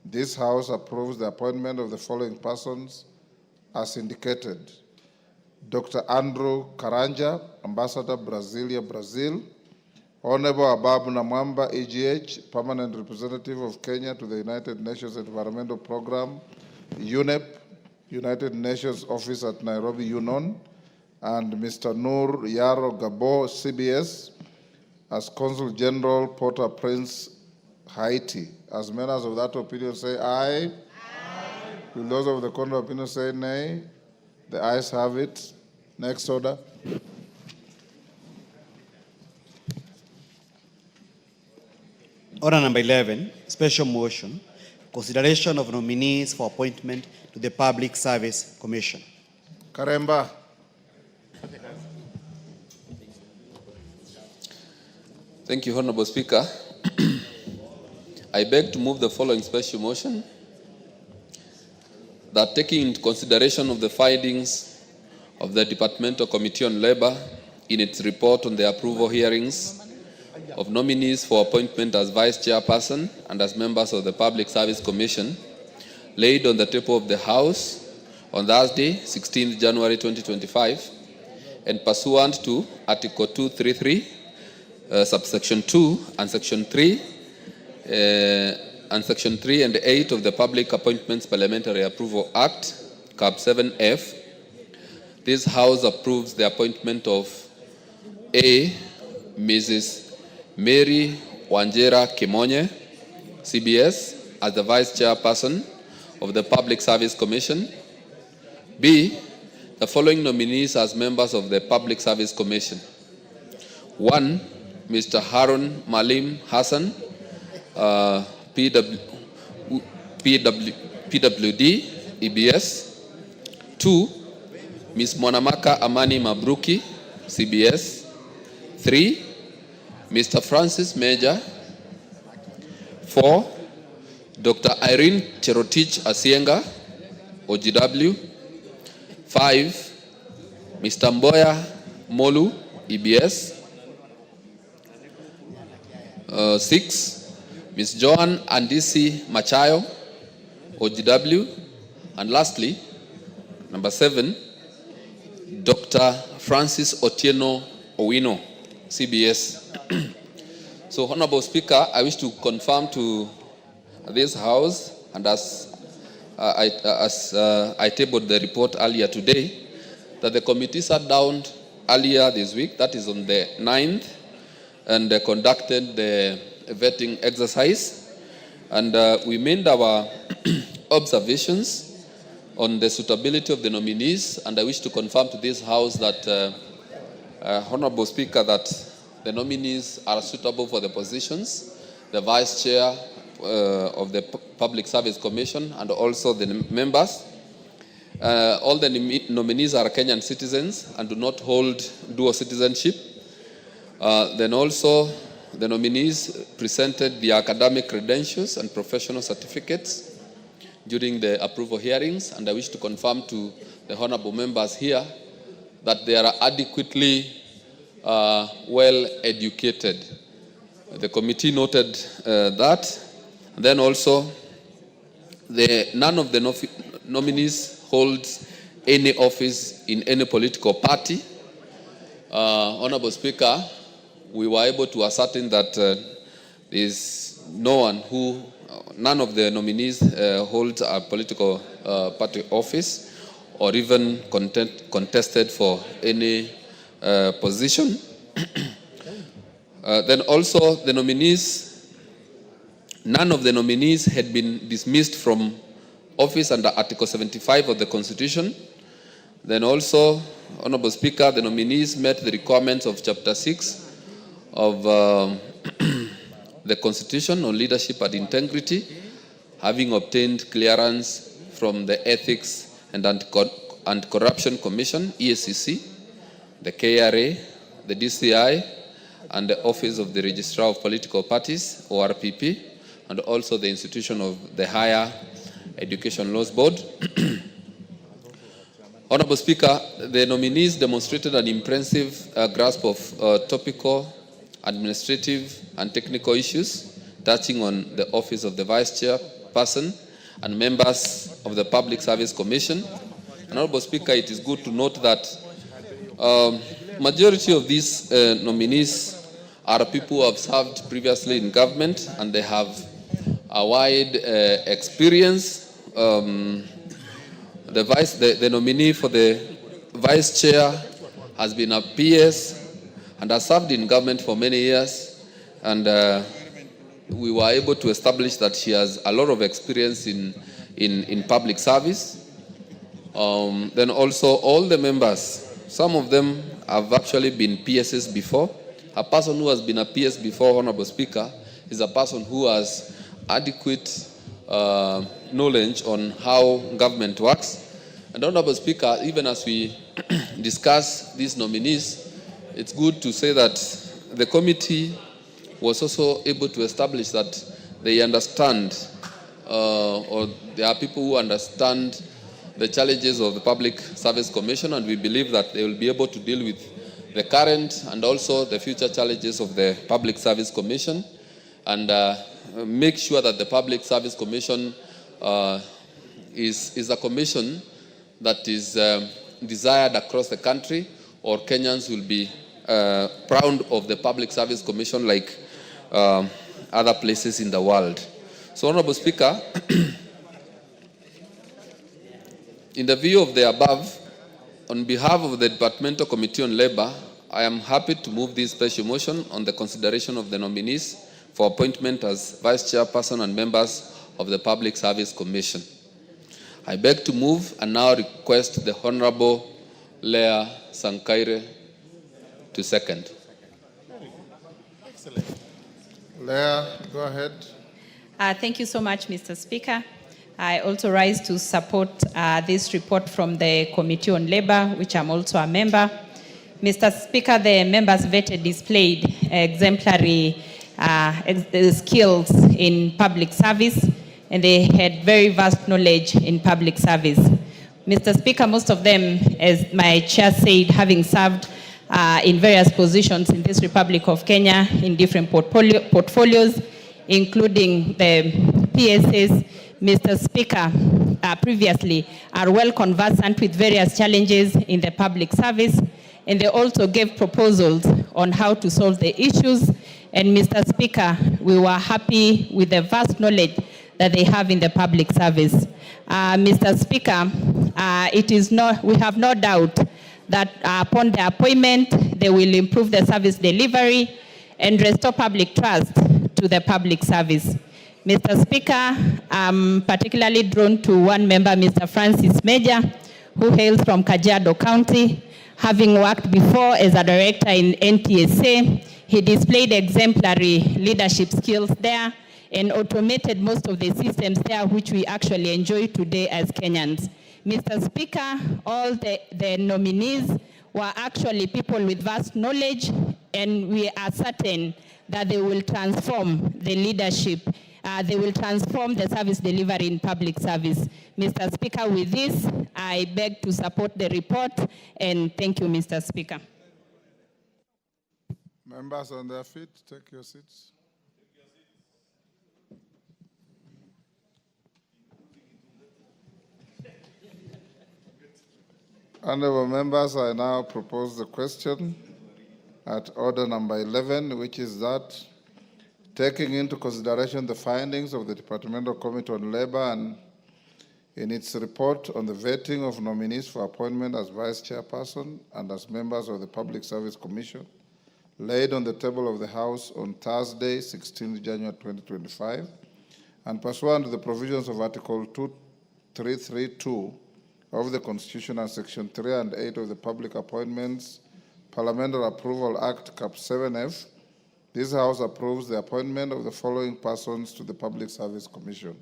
this House approves the appointment of the following persons as indicated: Dr. Andrew Karanja, Ambassador, Brasilia, Brazil; Honorable Ababu Namwamba, EGH, Permanent Representative of Kenya to the United Nations Environmental Program, UNEP, United Nations Office at Nairobi, UNON; and Mr. Nur Yaro Gabo, CBS, as Consul General, Port-au-Prince, Haiti. As members of that opinion say aye. Aye. Will those of the contrary opinion say nay? The ayes have it. Next order. Order number 11, special motion, consideration of nominees for appointment to the Public Service Commission. Karemba. Thank you, Honorable Speaker. I beg to move the following special motion, that taking into consideration of the findings of the Departmental Committee on Labor in its report on the approval hearings of nominees for appointment as Vice Chairperson and as members of the Public Service Commission, laid on the table of the House on Thursday, 16th January 2025, and pursuant to Article 233, subsection 2 and Section 3, and Section 3 and 8 of the Public Appointments Parliamentary Approval Act, Cap 7F, this House approves the appointment of A. Mrs. Mary Wanjera Kimonye, CBS, as the Vice Chairperson of the Public Service Commission. B. The following nominees as members of the Public Service Commission. 1. Mr. Harun Malim Hassan, PWD, EBS. 2. Ms. Mwanamaka Amani Mabruki, CBS. 3. Mr. Francis Major. 4. Dr. Irene Cherotich Asienga, OGW. 5. Mr. Mboya Molu, EBS. 6. Ms. Joan Andisi Machayo, OGW. And lastly, number 7, Dr. Francis Otieno Owino, CBS. So, Honorable Speaker, I wish to confirm to this House, and as I tabled the report earlier today, that the committee sat down earlier this week, that is on the 9th, and conducted the vetting exercise, and we made our observations on the suitability of the nominees, and I wish to confirm to this House that, Honorable Speaker, that the nominees are suitable for the positions, the Vice Chair of the Public Service Commission, and also the members. All the nominees are Kenyan citizens and do not hold dual citizenship. Then also, the nominees presented the academic credentials and professional certificates during the approval hearings, and I wish to confirm to the honorable members here that they are adequately well educated. The committee noted that. And then also, none of the nominees holds any office in any political party. Honorable Speaker, we were able to ascertain that there is none of the nominees holds a political party office or even contested for any position. Then also the nominees, none of the nominees had been dismissed from office under Article 75 of the Constitution. Then also, Honorable Speaker, the nominees met the requirements of Chapter 6 of the Constitution on leadership and integrity, having obtained clearance from the Ethics and Anti-Corruption Commission, EACC, the KRA, the DCI, and the Office of the Registrar of Political Parties, ORPP, and also the institution of the Higher Education Laws Board. Honorable Speaker, the nominees demonstrated an impressive grasp of topical, administrative, and technical issues touching on the office of the Vice Chairperson and members of the Public Service Commission. Honorable Speaker, it is good to note that majority of these nominees are people who have served previously in government and they have a wide experience. The nominee for the Vice Chair has been a PS and has served in government for many years, and we were able to establish that she has a lot of experience in public service. Then also all the members, some of them have actually been PSs before. A person who has been a PS before, Honorable Speaker, is a person who has adequate knowledge on how government works. And Honorable Speaker, even as we discuss these nominees, it's good to say that the committee was also able to establish that they understand, or there are people who understand the challenges of the Public Service Commission, and we believe that they will be able to deal with the current and also the future challenges of the Public Service Commission, and make sure that the Public Service Commission is a commission that is desired across the country, or Kenyans will be proud of the Public Service Commission like other places in the world. So, Honorable Speaker, in the view of the above, on behalf of the Departmental Committee on Labor, I am happy to move this special motion on the consideration of the nominees for appointment as Vice Chairperson and members of the Public Service Commission. I beg to move and now request the Honorable Leah Sankaire to second. Excellent. Leah, go ahead. Thank you so much, Mr. Speaker. I also rise to support this report from the Committee on Labor, which I'm also a member. Mr. Speaker, the members vetted displayed exemplary skills in public service, and they had very vast knowledge in public service. Mr. Speaker, most of them, as my chair said, having served in various positions in this Republic of Kenya in different portfolios, including the PSS, Mr. Speaker, previously are well conversant with various challenges in the public service, and they also gave proposals on how to solve the issues. And Mr. Speaker, we were happy with the vast knowledge that they have in the public service. Mr. Speaker, we have no doubt that upon their appointment, they will improve the service delivery and restore public trust to the public service. Mr. Speaker, I'm particularly drawn to one member, Mr. Francis Major, who hails from Kajiado County. Having worked before as a director in NTSA, he displayed exemplary leadership skills there and automated most of the systems there, which we actually enjoy today as Kenyans. Mr. Speaker, all the nominees were actually people with vast knowledge, and we are certain that they will transform the leadership. They will transform the service delivery in public service. Mr. Speaker, with this, I beg to support the report, and thank you, Mr. Speaker. Members on their feet, take your seats. Honorable members, I now propose the question at order number 11, which is that taking into consideration the findings of the Departmental Committee on Labor and in its report on the vetting of nominees for appointment as Vice Chairperson and as members of the Public Service Commission, laid on the table of the House on Thursday, 16th January 2025, and pursuant to the provisions of Article 2332 of the Constitution and Section 3 and 8 of the Public Appointments Parliamentary Approval Act, Cap 7F, this House approves the appointment of the following persons to the Public Service Commission.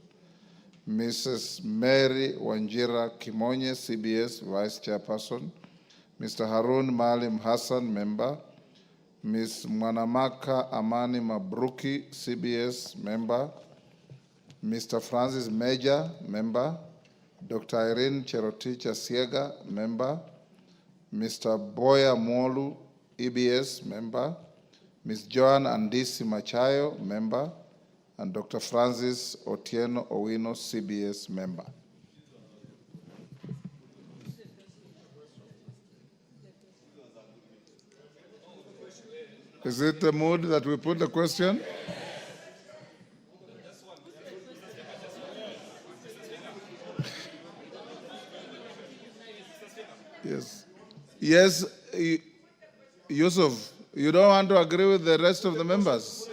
Mrs. Mary Wanjira Kimonye, CBS, Vice Chairperson. Mr. Harun Maalim Hassan, Member. Ms. Mwanamaka Amani Mabruki, CBS, Member. Mr. Francis Major, Member. Dr. Irene Cherotich Asiega, Member. Mr. Boya Molu, EBS, Member. Ms. Joan Andisi Machayo, Member. And Dr. Francis Otieno Owino, CBS, Member. Is it the mood that we put the question? Yes. Yes, Yusuf, you don't want to agree with the rest of the members?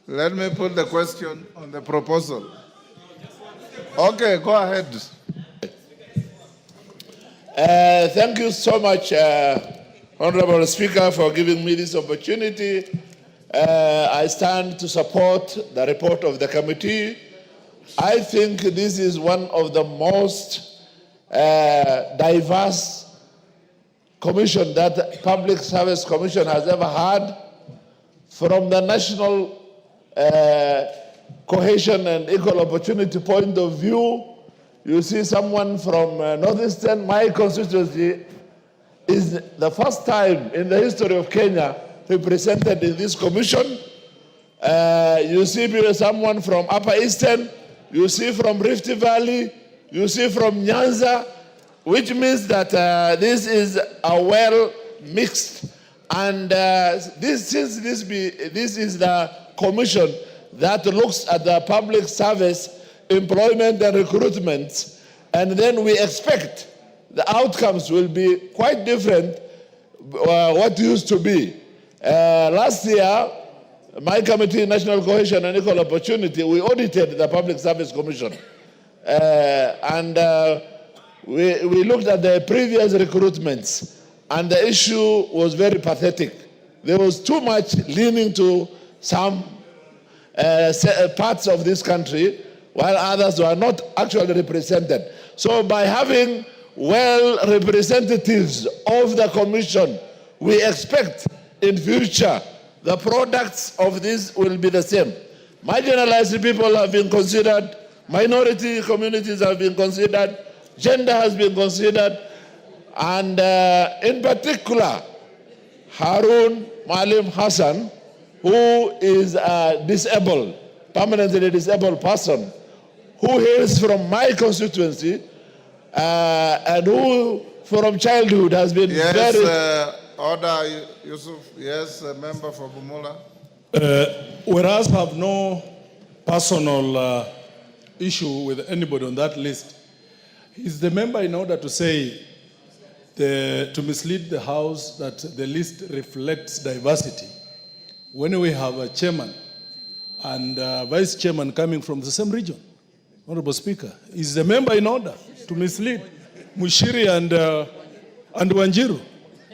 Let me put the question on the proposal. Okay, go ahead. Thank you so much, Honorable Speaker, for giving me this opportunity. I stand to support the report of the committee. I think this is one of the most diverse commission that the Public Service Commission has ever had. From the national cohesion and equal opportunity point of view, you see someone from Northeastern, my constituency, is the first time in the history of Kenya represented in this commission. You see someone from Upper Eastern, you see from Rift Valley, you see from Nyanza, which means that this is a well mixed, and this is the commission that looks at the public service, employment and recruitment, and then we expect the outcomes will be quite different what used to be. Last year, my committee, National Cohesion and Equal Opportunity, we audited the Public Service Commission. We looked at the previous recruitments, and the issue was very pathetic. There was too much leaning to some parts of this country, while others were not actually represented. So by having well representatives of the commission, we expect in future the products of this will be the same. Marginalized people have been considered, minority communities have been considered, gender has been considered, and in particular, Harun Maalim Hassan, who is a disabled, permanently disabled person, who hails from my constituency, and who from childhood has been Order, Yusuf. Yes, a member for Bumula. Whereas I have no personal issue with anybody on that list, is the member in order to say, to mislead the House that the list reflects diversity, when we have a chairman and a vice chairman coming from the same region? Honorable Speaker, is the member in order to mislead Mushiri and Wanjiru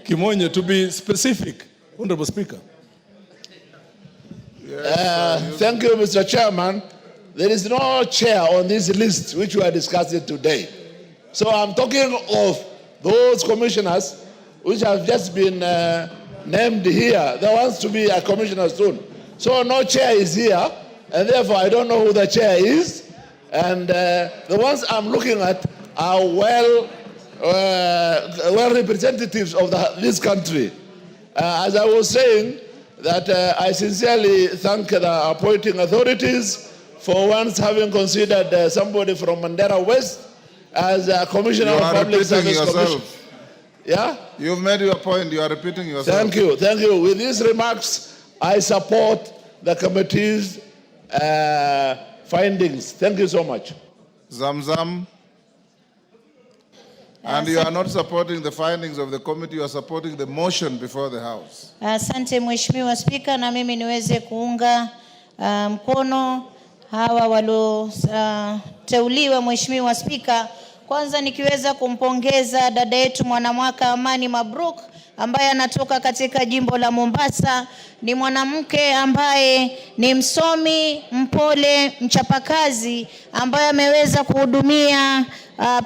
Kimonye, to be specific, Honorable Speaker? Thank you, Mr. Chairman. There is no chair on this list which we are discussing today. So I'm talking of those commissioners which have just been named here, the ones to be a commissioner soon. So no chair is here, and therefore I don't know who the chair is. And the ones I'm looking at are well representatives of this country. As I was saying, that I sincerely thank the appointing authorities for once having considered somebody from Mandera West as a commissioner of public service commission. Yeah? You've made your point. You are repeating yourself. Thank you. Thank you. With these remarks, I support the committee's findings. Thank you so much. Zamzam. And you are not supporting the findings of the committee, you are supporting the motion before the House. Asante Mheshimiwa Spika, na mimi niweze kuunga mkono hawa walioteuliwa Mheshimiwa Spika. Kwanza nikiweza kumpongeza dada yetu mwanamwaka Amani Mabruk ambaye anatoka katika jimbo la Mombasa. Ni mwanamke ambaye ni msomi, mpole, mchapakazi ambaye ameweza kuhudumia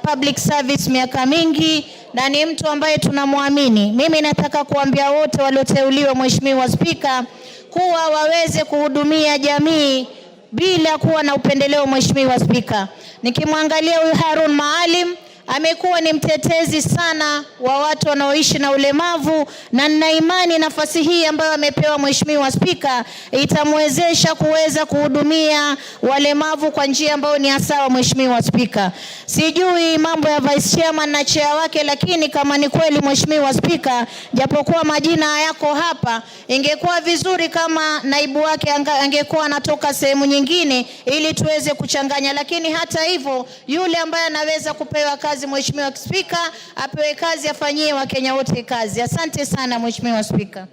public service miaka mingi na ni mtu ambaye tunamwamini. Mimi nataka kuambia wote walioteuliwa Mheshimiwa Spika kuwa waweze kuhudumia jamii bila kuwa na upendeleo Mheshimiwa Spika. Nikimwangalia huyu Harun Maalim amekuwa ni mtetezi sana wa watu wanaoishi na ulemavu, na nina imani nafasi hii ambayo amepewa Mheshimiwa Spika itamwezesha kuweza kuhudumia walemavu kwa njia ambayo ni sawa Mheshimiwa Spika. Sijui mambo ya vice chairman na chair wake, lakini kama ni kweli Mheshimiwa Spika, japokuwa majina hayako hapa, ingekuwa vizuri kama naibu wake angekuwa anatoka sehemu nyingine ili tuweze kuchanganya, lakini hata hivyo yule ambaye anaweza kupewa kazi Mheshimiwa Spika apewe kazi, afanyie Wakenya wote kazi. Asante sana Mheshimiwa Spika.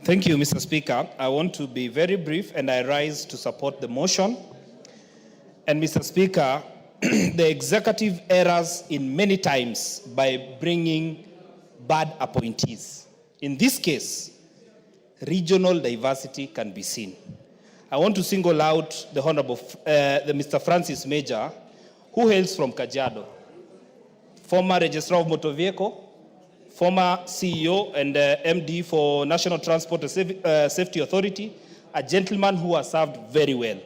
Thank you, Mr. Speaker. I want to be very brief and I rise to support the motion. And Mr. Speaker, the executive errs in many times by bringing bad appointees. In this case, regional diversity can be seen. I want to single out the Honorable Mr. Francis Major, who hails from Kajiado, former Registrar of Motor Vehicle, former CEO and MD for National Transport Safety Authority, a gentleman who has served very well.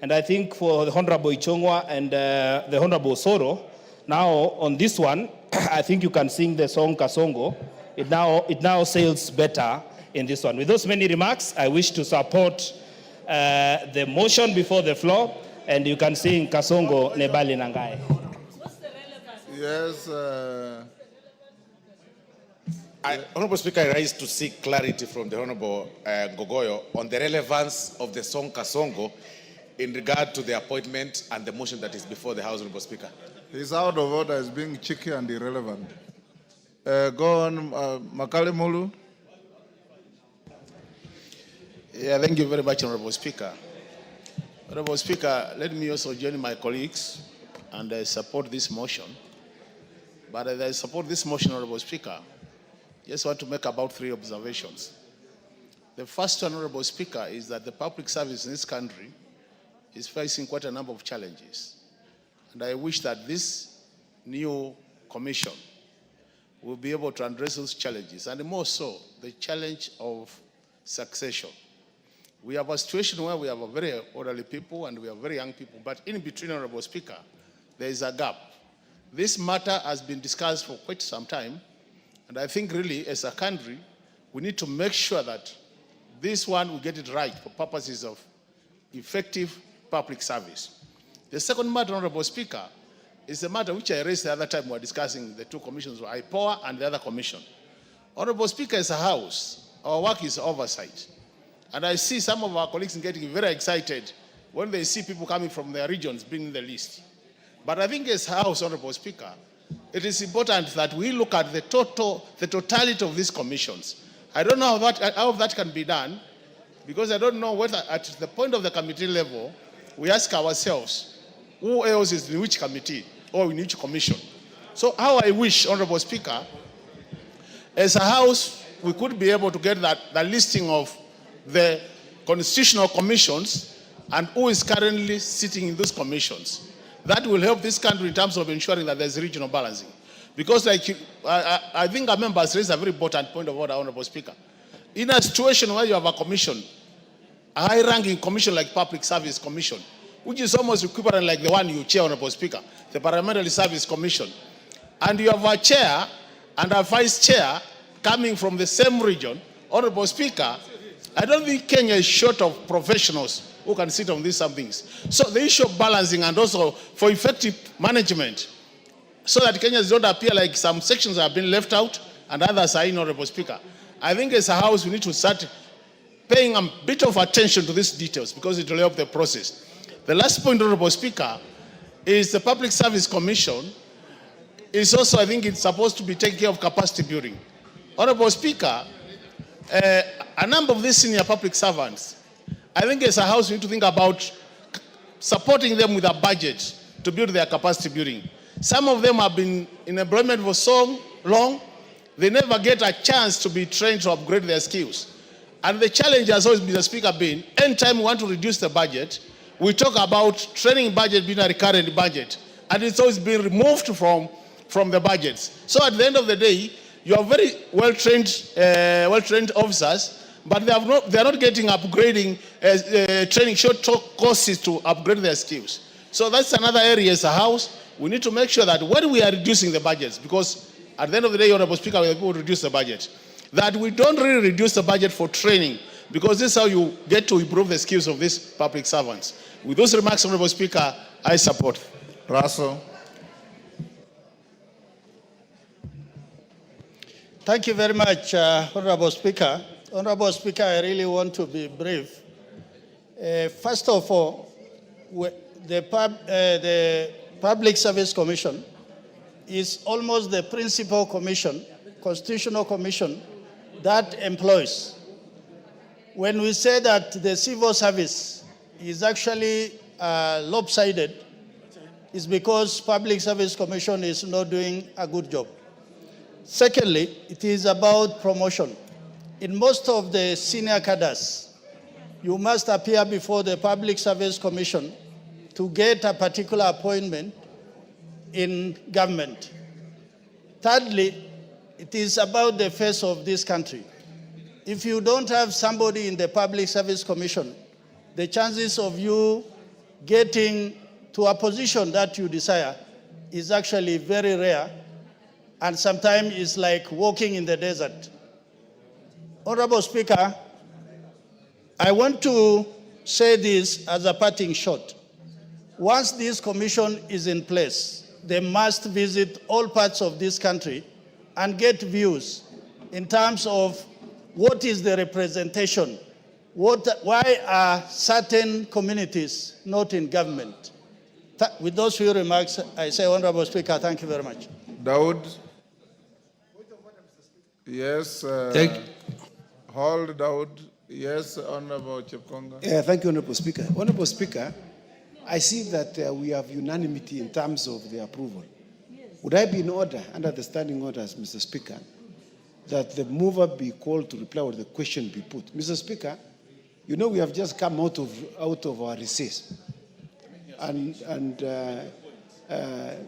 And I think for the Honorable Ichongwa and the Honorable Osoro, now on this one, I think you can sing the song Kasongo. It now sails better in this one. With those many remarks, I wish to support the motion before the floor, and you can sing Kasongo Nebali Nangai. Yes. Honorable Speaker, I rise to seek clarity from the Honorable Gogoyo on the relevance of the song Kasongo in regard to the appointment and the motion that is before the House, Honorable Speaker. He's out of order as being cheeky and irrelevant. Go on, Makale Mulu. Yeah, thank you very much, Honorable Speaker. Honorable Speaker, let me also join my colleagues and support this motion. But as I support this motion, Honorable Speaker, I just want to make about 3 observations. The first, Honorable Speaker, is that the public service in this country is facing quite a number of challenges. And I wish that this new commission will be able to address those challenges, and more so, the challenge of succession. We have a situation where we have a very elderly people and we have very young people, but in between, Honorable Speaker, there is a gap. This matter has been discussed for quite some time, and I think really, as a country, we need to make sure that this one, we get it right for purposes of effective public service. The second matter, Honorable Speaker, is a matter which I raised the other time we were discussing the 2 commissions, IPOA and the other commission. Honorable Speaker, as a House, our work is oversight. And I see some of our colleagues getting very excited when they see people coming from their regions being in the list. But I think as House, Honorable Speaker, it is important that we look at the totality of these commissions. I don't know how that can be done, because I don't know whether at the point of the committee level, we ask ourselves, who else is in which committee or in which commission? So how I wish, Honorable Speaker, as a House, we could be able to get the listing of the constitutional commissions and who is currently sitting in those commissions. That will help this country in terms of ensuring that there's regional balancing. Because I think our members raised a very important point of order, Honorable Speaker. In a situation where you have a commission, a high-ranking commission like Public Service Commission, which is almost equivalent like the one you chair, Honorable Speaker, the Parliamentary Service Commission, and you have a chair and a vice chair coming from the same region, Honorable Speaker, I don't think Kenya is short of professionals who can sit on these some things. So the issue of balancing and also for effective management, so that Kenyans don't appear like some sections have been left out and others are in, Honorable Speaker. I think as a House we need to start paying a bit of attention to these details because it will help the process. The last point, Honorable Speaker, is the Public Service Commission is also, I think, it's supposed to be taking care of capacity building. Honorable Speaker, a number of these senior public servants, I think as a House we need to think about supporting them with a budget to build their capacity building. Some of them have been in employment for so long, they never get a chance to be trained to upgrade their skills. And the challenge has always been, the Speaker, been, anytime we want to reduce the budget, we talk about training budget being a recurrent budget, and it's always been removed from the budgets. So at the end of the day, you are very well-trained officers, but they are not getting upgrading training short courses to upgrade their skills. So that's another area as a House. We need to make sure that when we are reducing the budgets, because at the end of the day, Honorable Speaker, we will reduce the budget, that we don't really reduce the budget for training, because this is how you get to improve the skills of these public servants. With those remarks, Honorable Speaker, I support. Russell. Thank you very much, Honorable Speaker. Honorable Speaker, I really want to be brief. First of all, the Public Service Commission is almost the principal commission, constitutional commission, that employs. When we say that the civil service is actually lopsided, it's because Public Service Commission is not doing a good job. Secondly, it is about promotion. In most of the senior cadres, you must appear before the Public Service Commission to get a particular appointment in government. Thirdly, it is about the face of this country. If you don't have somebody in the Public Service Commission, the chances of you getting to a position that you desire is actually very rare, and sometimes it's like walking in the desert. Honorable Speaker, I want to say this as a parting shot. Once this commission is in place, they must visit all parts of this country and get views in terms of what is the representation, why are certain communities not in government. With those few remarks, I say, Honorable Speaker, thank you very much. Daud. Yes. Hold, Daud. Yes, Honorable Chepkonga. Thank you, Honorable Speaker. Honorable Speaker, I see that we have unanimity in terms of the approval. Would I be in order, under the standing orders, Mr. Speaker, that the mover be called to reply or the question be put? Mr. Speaker, you know we have just come out of our recess. And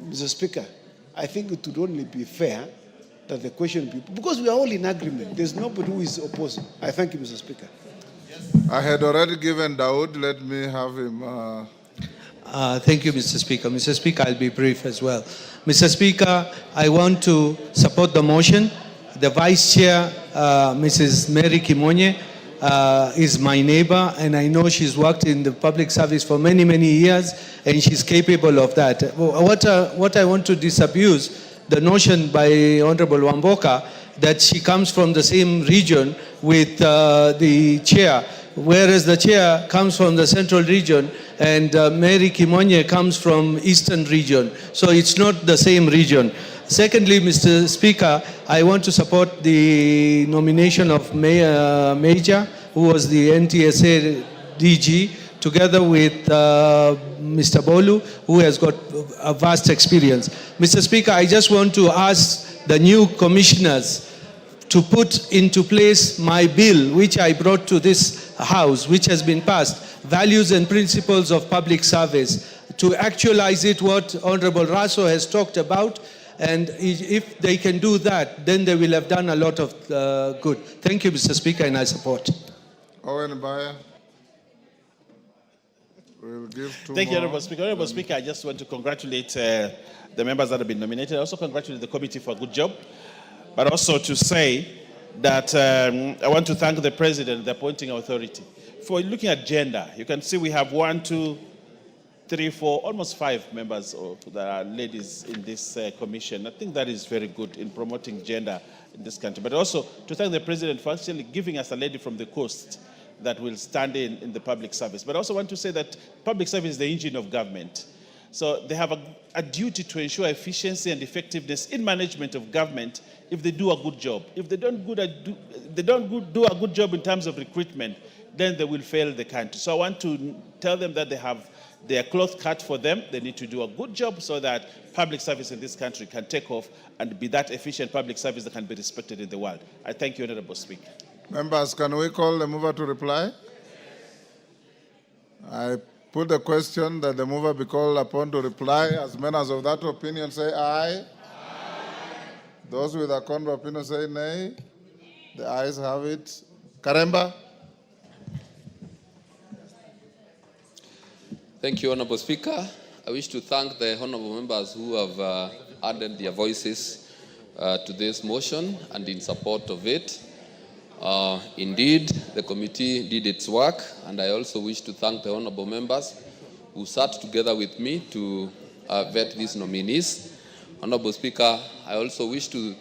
Mr. Speaker, I think it would only be fair that the question be, because we are all in agreement. There's nobody who is opposing. I thank you, Mr. Speaker. I had already given Daud. Let me have him. Thank you, Mr. Speaker. Mr. Speaker, I'll be brief as well. Mr. Speaker, I want to support the motion. The Vice Chair, Mrs. Mary Kimonye, is my neighbor, and I know she's worked in the public service for many, many years, and she's capable of that. What I want to disabuse the notion by Honorable Wamboka that she comes from the same region with the chair, whereas the chair comes from the central region and Mary Kimonye comes from eastern region. So it's not the same region. Secondly, Mr. Speaker, I want to support the nomination of Major, who was the NTSA DG, together with Mr. Bolu, who has got a vast experience. Mr. Speaker, I just want to ask the new commissioners to put into place my bill, which I brought to this House, which has been passed, Values and Principles of Public Service, to actualize it, what Honorable Raso has talked about. And if they can do that, then they will have done a lot of good. Thank you, Mr. Speaker, and I support. Owen Bayer. We'll give Thank you, Honorable Speaker. Honorable Speaker, I just want to congratulate the members that have been nominated. I also congratulate the committee for a good job, but also to say that I want to thank the President, the appointing authority, for looking at gender. You can see we have 1, 2, 3, 4, almost 5 members that are ladies in this commission. I think that is very good in promoting gender in this country. But also to thank the President for actually giving us a lady from the coast that will stand in the public service. But I also want to say that public service is the engine of government. So they have a duty to ensure efficiency and effectiveness in management of government if they do a good job. If they don't do a good job in terms of recruitment, then they will fail the country. So I want to tell them that they have their cloth cut for them. They need to do a good job so that public service in this country can take off and be that efficient public service that can be respected in the world. I thank you, Honorable Speaker. Members, can we call the mover to reply? I put the question that the mover be called upon to reply. As members of that opinion say aye. Aye. Those with a contrary opinion say nay. The ayes have it. Karemba. Thank you, Honorable Speaker. I wish to thank the honorable members who have added their voices to this motion and in support of it. Indeed, the committee did its work, and I also wish to thank the honorable members who sat together with me to vet these nominees. Honorable Speaker, I also wish to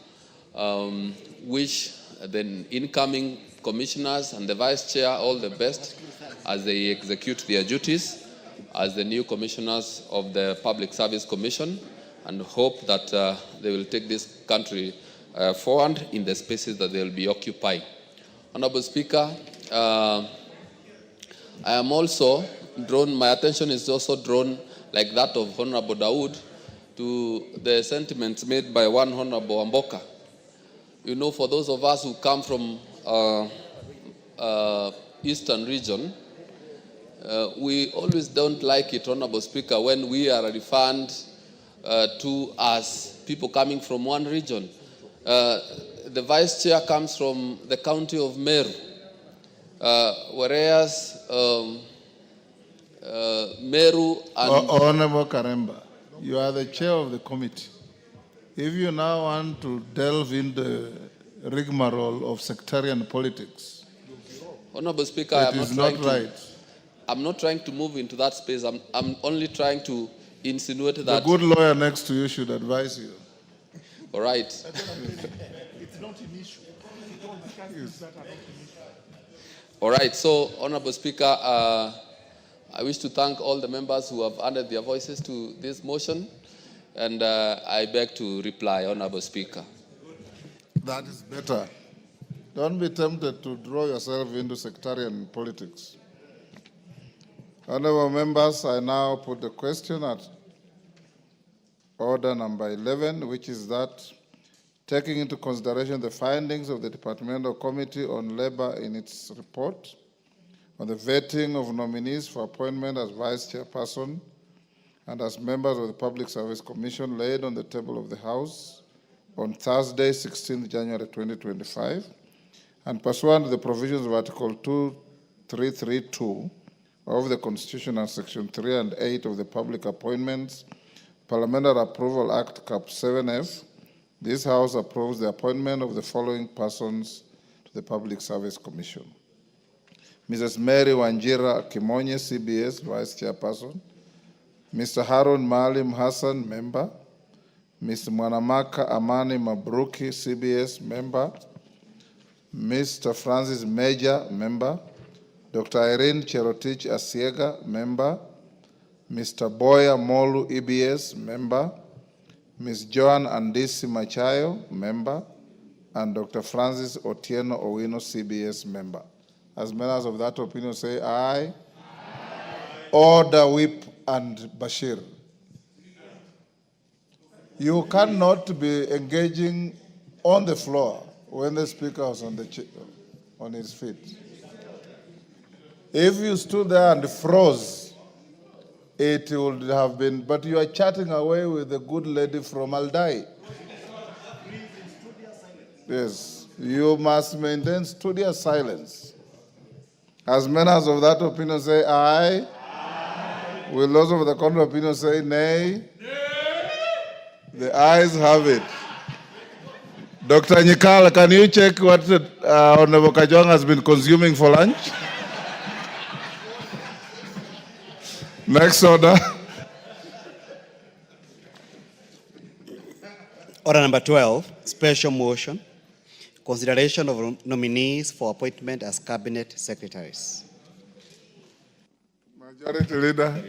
wish the incoming commissioners and the vice chair all the best as they execute their duties as the new commissioners of the Public Service Commission, and hope that they will take this country forward in the spaces that they will be occupying. Honorable Speaker, I am also drawn, my attention is also drawn, like that of Honorable Dawood, to the sentiments made by one Honorable Amboka. You know, for those of us who come from Eastern region, we always don't like it, Honorable Speaker, when we are referred to as people coming from one region. The vice chair comes from the county of Meru, whereas Meru and... Honorable Karemba, you are the chair of the committee. If you now want to delve into the rigmarole of sectarian politics, Honorable Speaker, it is not right. I'm not trying to move into that space. I'm only trying to insinuate that... The good lawyer next to you should advise you. All right. It's not an issue. All right. So, Honorable Speaker, I wish to thank all the members who have added their voices to this motion, and I beg to reply, Honorable Speaker. That is better. Don't be tempted to draw yourself into sectarian politics. Honorable members, I now put the question at order number 11, which is that taking into consideration the findings of the Departmental Committee on Labor in its report on the vetting of nominees for appointment as Vice Chairperson and as members of the Public Service Commission laid on the table of the House on Thursday, 16th January 2025, and pursuant to the provisions of Article 2332 of the Constitution and Section 3 and 8 of the Public Appointments Parliamentary Approval Act, Cap 7F, this House approves the appointment of the following persons to the Public Service Commission. Mrs. Mary Wanjira Kimonye, CBS, Vice Chairperson. Mr. Harun Maalim Hassan, Member. Ms. Mwanamaka Amani Mabruki, CBS, Member. Mr. Francis Major, Member. Dr. Irene Cherotich Asiega, Member. Mr. Boya Molu, EBS, Member. Ms. Joan Andisi Machayo, Member. And Dr. Francis Otieno Owino, CBS, Member. As members of that opinion say aye. Aye. Order, Whip, and Bashir. You cannot be engaging on the floor when the speaker was on his feet. If you stood there and froze, it would have been, but you are chatting away with the good lady from Aldai. Yes, you must maintain studious silence. As members of that opinion say aye. Aye. Will those of the contrary opinion say nay? Nay. The ayes have it. Dr. Nyikal, can you check what Honorable Kajwang has been consuming for lunch? Next order. Order number 12, special motion. consideration of nominees for appointment as cabinet secretaries. Majority Leader.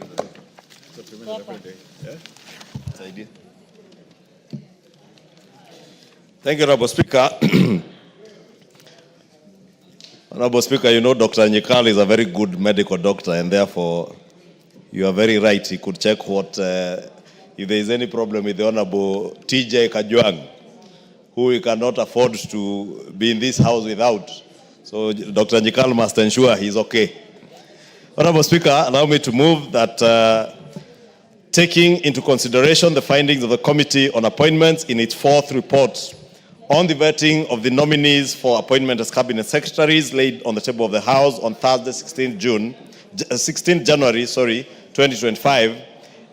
Thank you, Honorable Speaker. Honorable Speaker, you know Dr. Nyikal is a very good medical doctor, and therefore you are very right. He could check what, if there is any problem with the Honorable TJ Kajwang, who we cannot afford to be in this house without. So Dr. Nyikal must ensure he's okay. Honorable Speaker, allow me to move that taking into consideration the findings of the Committee on Appointments in its fourth report on the vetting of the nominees for appointment as cabinet secretaries laid on the table of the House on Thursday, 16 January 2025,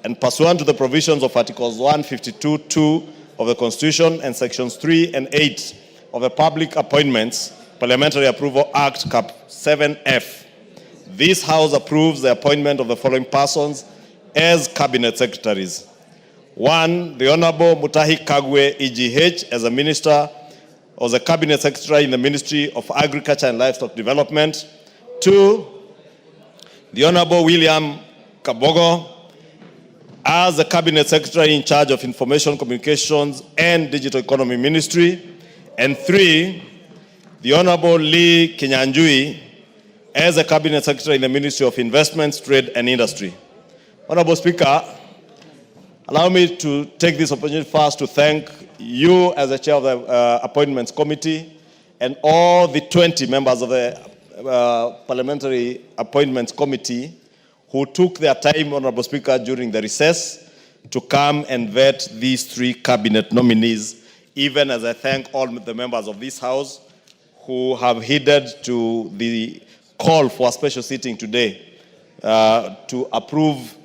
and pursuant to the provisions of Articles 152(2) of the Constitution and Sections 3 and 8 of the Public Appointments Parliamentary Approval Act Cap 7F. This House approves the appointment of the following persons as cabinet secretaries. 1, the Honorable Mutahi Kagwe EGH as a minister or the cabinet secretary in the Ministry of Agriculture and Livestock Development. 2, the Honorable William Kabogo as the cabinet secretary in charge of Information Communications and Digital Economy Ministry. And 3, the Honorable Lee Kinyanjui as a cabinet secretary in the Ministry of Investments, Trade and Industry. Honorable Speaker, allow me to take this opportunity first to thank you as the chair of the Appointments Committee and all the 20 members of the Parliamentary Appointments Committee who took their time, Honorable Speaker, during the recess to come and vet these 3 cabinet nominees, even as I thank all the members of this House who have heeded to the call for a special sitting today to approve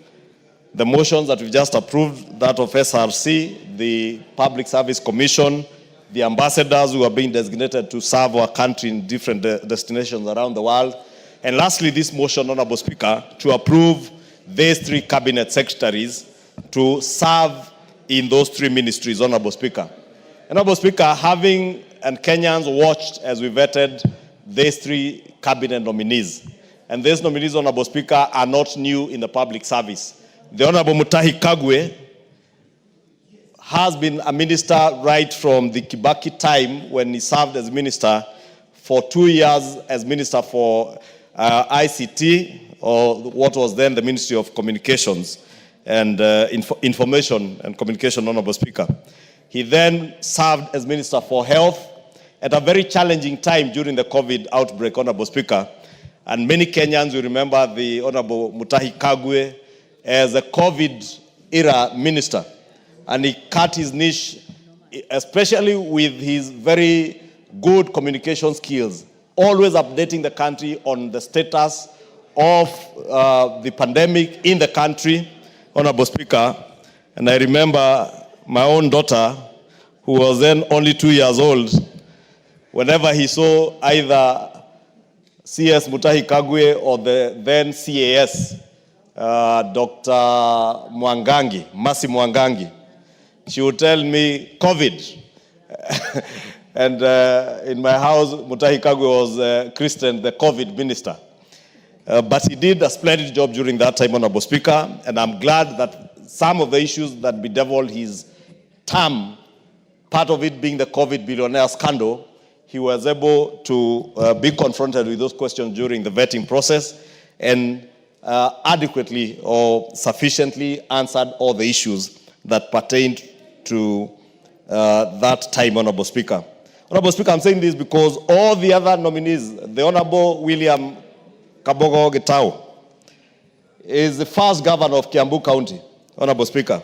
the motions that we've just approved, that of SRC, the Public Service Commission, the ambassadors who are being designated to serve our country in different destinations around the world. And lastly, this motion, Honorable Speaker, to approve these 3 cabinet secretaries to serve in those 3 ministries, Honorable Speaker. Honorable Speaker, having and Kenyans watched as we vetted these 3 cabinet nominees. And these nominees, Honorable Speaker, are not new in the public service. The Honorable Mutahi Kagwe has been a minister right from the Kibaki time when he served as minister for 2 years as minister for ICT, or what was then the Ministry of Communications and Information and Communication, Honorable Speaker. He then served as Minister for Health at a very challenging time during the COVID outbreak, Honorable Speaker. And many Kenyans will remember the Honorable Mutahi Kagwe as a COVID-era minister. And he cut his niche, especially with his very good communication skills, always updating the country on the status of the pandemic in the country, Honorable Speaker. And I remember my own daughter, who was then only 2 years old, whenever he saw either CS Mutahi Kagwe or the then CAS, Dr. Mwangangi, Masi Mwangangi, she would tell me, COVID. And in my house, Mutahi Kagwe was christened the COVID minister. But he did a splendid job during that time, Honorable Speaker, and I'm glad that some of the issues that bedeviled his term, part of it being the COVID billionaire scandal, he was able to be confronted with those questions during the vetting process and adequately or sufficiently answered all the issues that pertained to that time, Honorable Speaker. Honorable Speaker, I'm saying this because all the other nominees, the Honorable William Kabogo Getao is the first governor of Kiambu County, Honorable Speaker.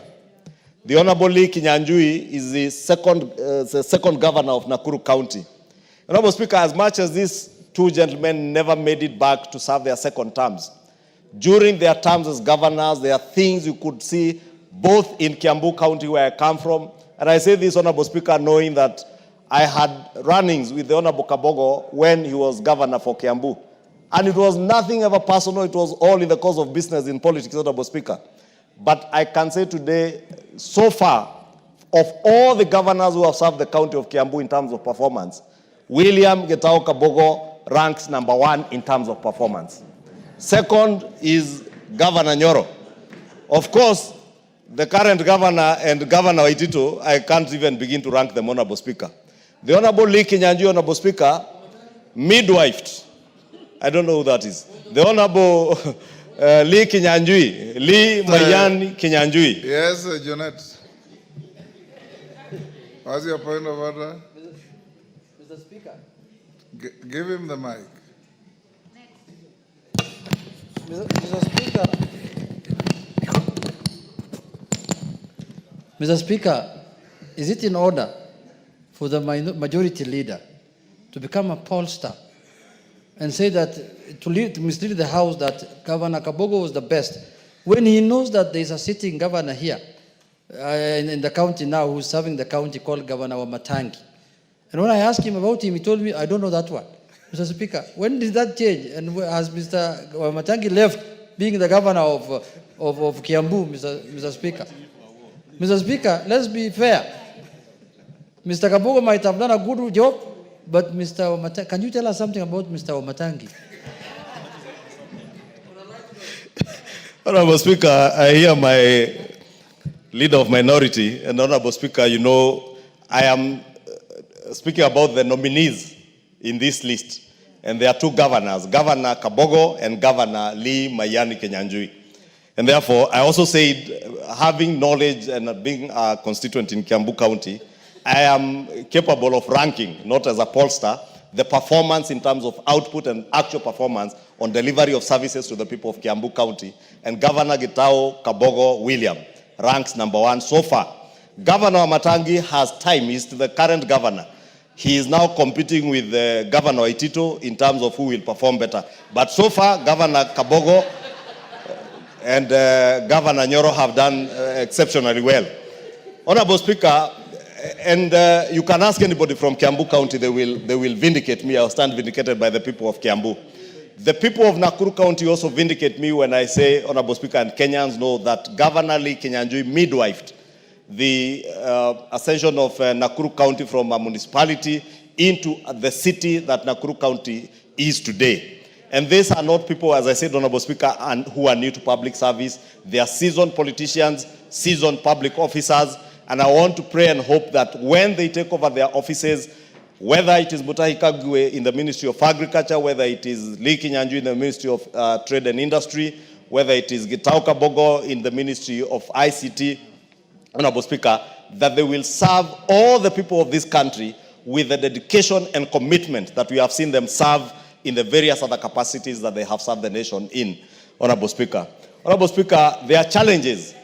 The Honorable Lee Kinyanjui is the second governor of Nakuru County. Honorable Speaker, as much as these 2 gentlemen never made it back to serve their second terms, during their terms as governors, there are things you could see both in Kiambu County, where I come from, and I say this, Honorable Speaker, knowing that I had run-ins with the Honorable Kabogo when he was governor for Kiambu. And it was nothing ever personal, it was all in the course of business in politics, Honorable Speaker. But I can say today, so far, of all the governors who have served the county of Kiambu in terms of performance, William Getao Kabogo ranks number 1 in terms of performance. Second is Governor Nyoro. Of course, the current governor and Governor Waitito, I can't even begin to rank them, Honorable Speaker. The Honorable Lee Kinyanjui, Honorable Speaker, midwifed. I don't know who that is. The Honorable Lee Kinyanjui, Lee Mayan Kinyanjui. Yes, Janet. What's your point of order? Mr. Speaker. Give him the mic. Mr. Speaker, is it in order for the majority leader to become a pollster and say that, to mislead the House that Governor Kabogo was the best, when he knows that there is a sitting governor here in the county now who's serving the county called Governor Wamatangi? And when I asked him about him, he told me, I don't know that one. Mr. Speaker, when did that change? And has Mr. Wamatangi left being the governor of Kiambu, Mr. Speaker? Mr. Speaker, let's be fair. Mr. Kabogo might have done a good job, but Mr. Wamatangi, can you tell us something about Mr. Wamatangi? Honorable Speaker, I hear my leader of minority, and Honorable Speaker, you know, I am speaking about the nominees in this list. And there are 2 governors, Governor Kabogo and Governor Lee Mayani Kinyanjui. And therefore, I also said, having knowledge and being a constituent in Kiambu County, I am capable of ranking, not as a pollster, the performance in terms of output and actual performance on delivery of services to the people of Kiambu County. And Governor Getao Kabogo William ranks number 1 so far. Governor Wamatangi has time. He's the current governor. He is now competing with Governor Waitito in terms of who will perform better. But so far, Governor Kabogo and Governor Nyoro have done exceptionally well. Honorable Speaker, and you can ask anybody from Kiambu County, they will vindicate me. I'll stand vindicated by the people of Kiambu. The people of Nakuru County also vindicate me when I say, Honorable Speaker, and Kenyans know that Governor Lee Kinyanjui midwifed the ascension of Nakuru County from a municipality into the city that Nakuru County is today. And these are not people, as I said, Honorable Speaker, who are new to public service. They are seasoned politicians, seasoned public officers, and I want to pray and hope that when they take over their offices, whether it is Mutahi Kagwe in the Ministry of Agriculture, whether it is Lee Kinyanjui in the Ministry of Trade and Industry, whether it is Getao Kabogo in the Ministry of ICT, Honorable Speaker, that they will serve all the people of this country with the dedication and commitment that we have seen them serve in the various other capacities that they have served the nation in, Honorable Speaker. Honorable Speaker, there are challenges,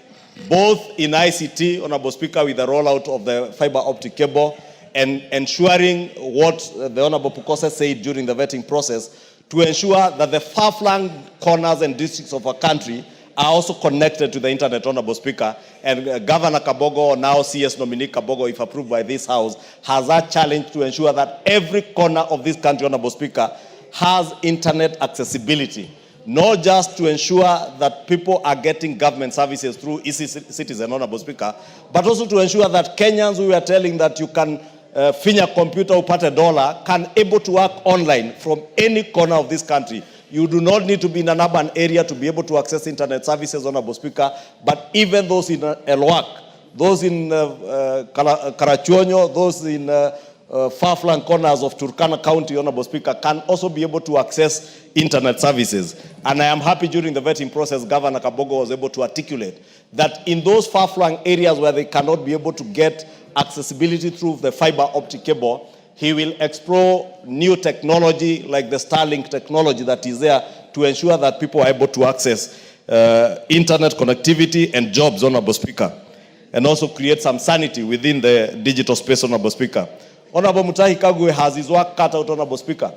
both in ICT, Honorable Speaker, with the rollout of the fiber optic cable and ensuring what the Honorable Pukose said during the vetting process, to ensure that the far-flung corners and districts of our country are also connected to the internet, Honorable Speaker. And Governor Kabogo, now CS nominee Kabogo, if approved by this House, has that challenge to ensure that every corner of this country, Honorable Speaker, has internet accessibility, not just to ensure that people are getting government services through e-citizen, Honorable Speaker, but also to ensure that Kenyans who are telling that you can finya computer upate dollar can able to work online from any corner of this country. You do not need to be in an urban area to be able to access internet services, Honorable Speaker, but even those in Elwak, those in Karachuonyo, those in far-flung corners of Turkana County, Honorable Speaker, can also be able to access internet services. And I am happy during the vetting process, Governor Kabogo was able to articulate that in those far-flung areas where they cannot be able to get accessibility through the fiber optic cable, he will explore new technology like the Starlink technology that is there to ensure that people are able to access internet connectivity and jobs, Honorable Speaker, and also create some sanity within the digital space, Honorable Speaker. Honorable Mutahi Kagwe has his work cut out, Honorable Speaker,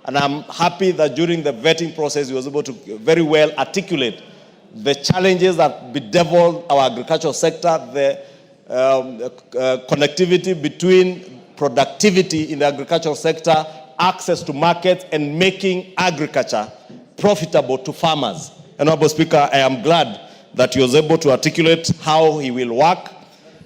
and I'm happy that during the vetting process he was able to very well articulate the challenges that bedevil our agricultural sector, the connectivity between productivity in the agricultural sector, access to markets, and making agriculture profitable to farmers. And Honorable Speaker, I am glad that he was able to articulate how he will work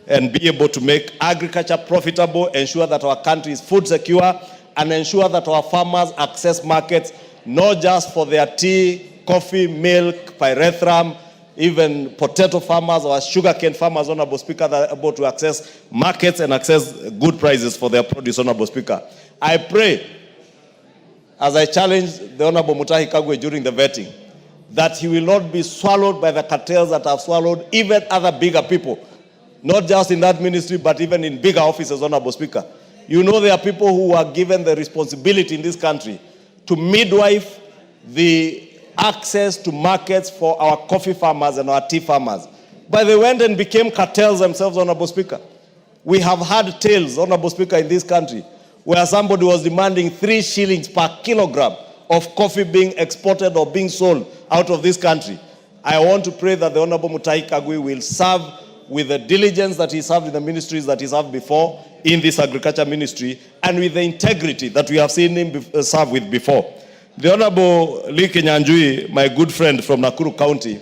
and be able to make agriculture profitable, ensure that our country is food secure, and ensure that our farmers access markets, not just for their tea, coffee, milk, pyrethrum, even potato farmers or sugarcane farmers, Honorable Speaker, that are able to access markets and access good prices for their produce, Honorable Speaker. I pray, as I challenge the Honorable Mutahi Kagwe during the vetting, that he will not be swallowed by the cartels that have swallowed even other bigger people, not just in that ministry, but even in bigger offices, Honorable Speaker. You know there are people who are given the responsibility in this country to midwife the access to markets for our coffee farmers and our tea farmers. But they went and became cartels themselves, Honorable Speaker. We have had tales, Honorable Speaker, in this country, where somebody was demanding 3 shillings per kilogram of coffee being exported or being sold out of this country. I want to pray that the Honorable Mutahi Kagwe will serve with the diligence that he served in the ministries that he served before in this agriculture ministry, and with the integrity that we have seen him serve with before. The Honorable Lee Kinyanjui, my good friend from Nakuru County,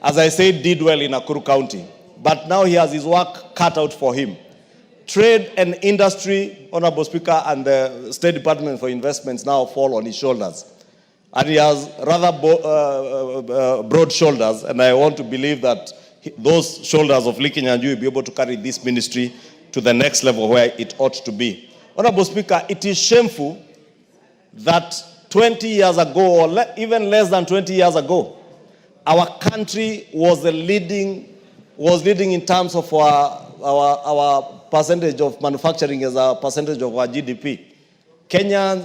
as I said, did well in Nakuru County, but now he has his work cut out for him. Trade and industry, Honorable Speaker, and the State Department for Investments now fall on his shoulders. And he has rather broad shoulders, and I want to believe that those shoulders of Lee Kinyanjui will be able to carry this ministry to the next level where it ought to be. Honorable Speaker, it is shameful that 20 years ago, or even less than 20 years ago, our country was leading in terms of our percentage of manufacturing as a percentage of our GDP. Kenya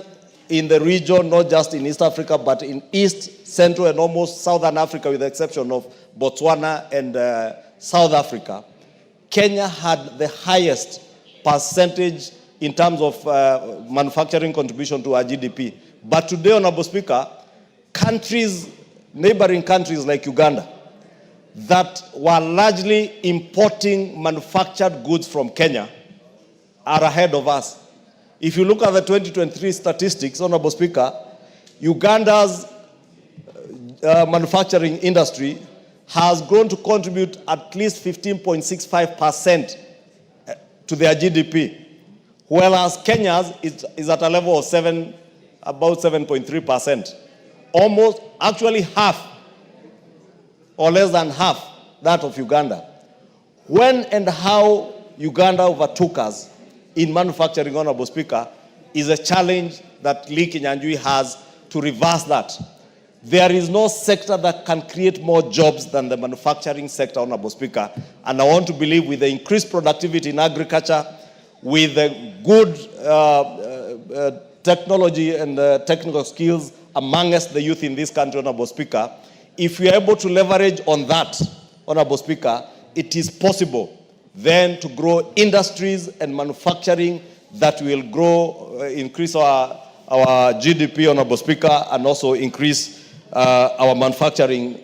in the region, not just in East Africa, but in East, Central, and almost Southern Africa, with the exception of Botswana and South Africa, Kenya had the highest percentage in terms of manufacturing contribution to our GDP. But today, Honorable Speaker, neighboring countries like Uganda, that were largely importing manufactured goods from Kenya, are ahead of us. If you look at the 2023 statistics, Honorable Speaker, Uganda's manufacturing industry has grown to contribute at least 15.65% to their GDP, whereas Kenya's is at a level of about 7.3%, almost actually half or less than half that of Uganda. When and how Uganda overtook us in manufacturing, Honorable Speaker, is a challenge that Lee Kinyanjui has to reverse that. There is no sector that can create more jobs than the manufacturing sector, Honorable Speaker. And I want to believe with the increased productivity in agriculture, with the good technology and technical skills amongst the youth in this country, Honorable Speaker, if we are able to leverage on that, Honorable Speaker, it is possible then to grow industries and manufacturing that will grow, increase our GDP, Honorable Speaker, and also increase our manufacturing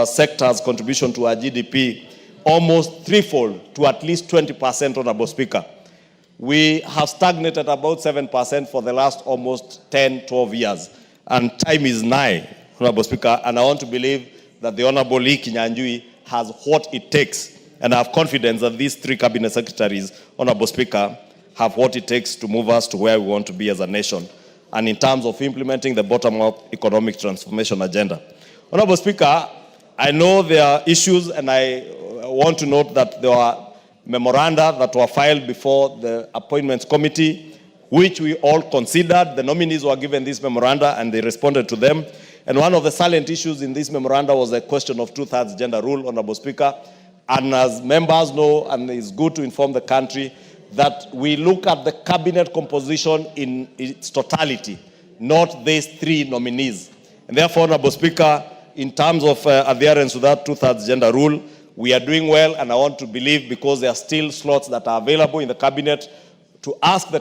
sector's contribution to our GDP almost threefold to at least 20%, Honorable Speaker. We have stagnated about 7% for the last almost 10, 12 years. And time is nigh, Honorable Speaker, and I want to believe that the Honorable Lee Kinyanjui has what it takes, and I have confidence that these 3 cabinet secretaries, Honorable Speaker, have what it takes to move us to where we want to be as a nation, and in terms of implementing the bottom-up economic transformation agenda. Honorable Speaker, I know there are issues, and I want to note that there are memoranda that were filed before the Appointments Committee, which we all considered. The nominees were given this memoranda, and they responded to them. And one of the salient issues in this memoranda was the question of 2/3 gender rule, Honorable Speaker. And as members know, and it's good to inform the country, that we look at the cabinet composition in its totality, not these 3 nominees. And therefore, Honorable Speaker, in terms of adherence to that 2/3 gender rule, we are doing well, and I want to believe, because there are still slots that are available in the cabinet, to ask the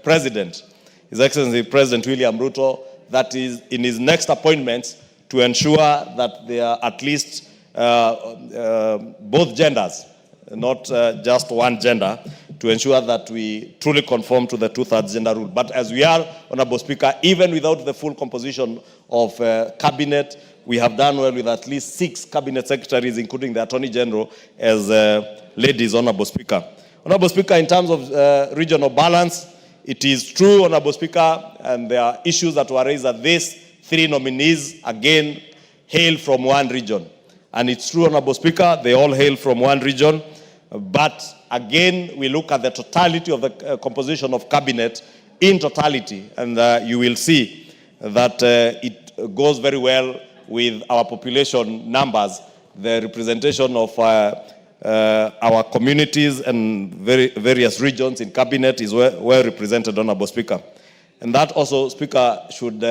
President, His Excellency President William Ruto, that is in his next appointments, to ensure that there are at least both genders, not just one gender, to ensure that we truly conform to the 2/3 gender rule. But as we are, Honorable Speaker, even without the full composition of cabinet, we have done well with at least 6 cabinet secretaries, including the Attorney General, as ladies, Honorable Speaker. Honorable Speaker, in terms of regional balance, it is true, Honorable Speaker, and there are issues that were raised that these 3 nominees, again, hail from one region. And it's true, Honorable Speaker, they all hail from one region. But again, we look at the totality of the composition of cabinet in totality, and you will see that it goes very well with our population numbers. The representation of our communities and various regions in cabinet is well represented, Honorable Speaker. And that also, Speaker, should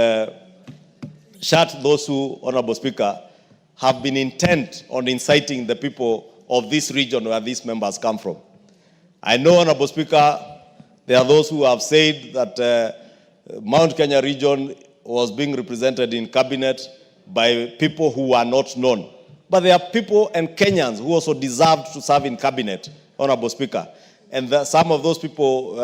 shut those who, Honorable Speaker, have been intent on inciting the people of this region where these members come from. I know, Honorable Speaker, there are those who have said that Mount Kenya region was being represented in cabinet by people who are not known. But there are people and Kenyans who also deserve to serve in cabinet, Honorable Speaker. And some of those people,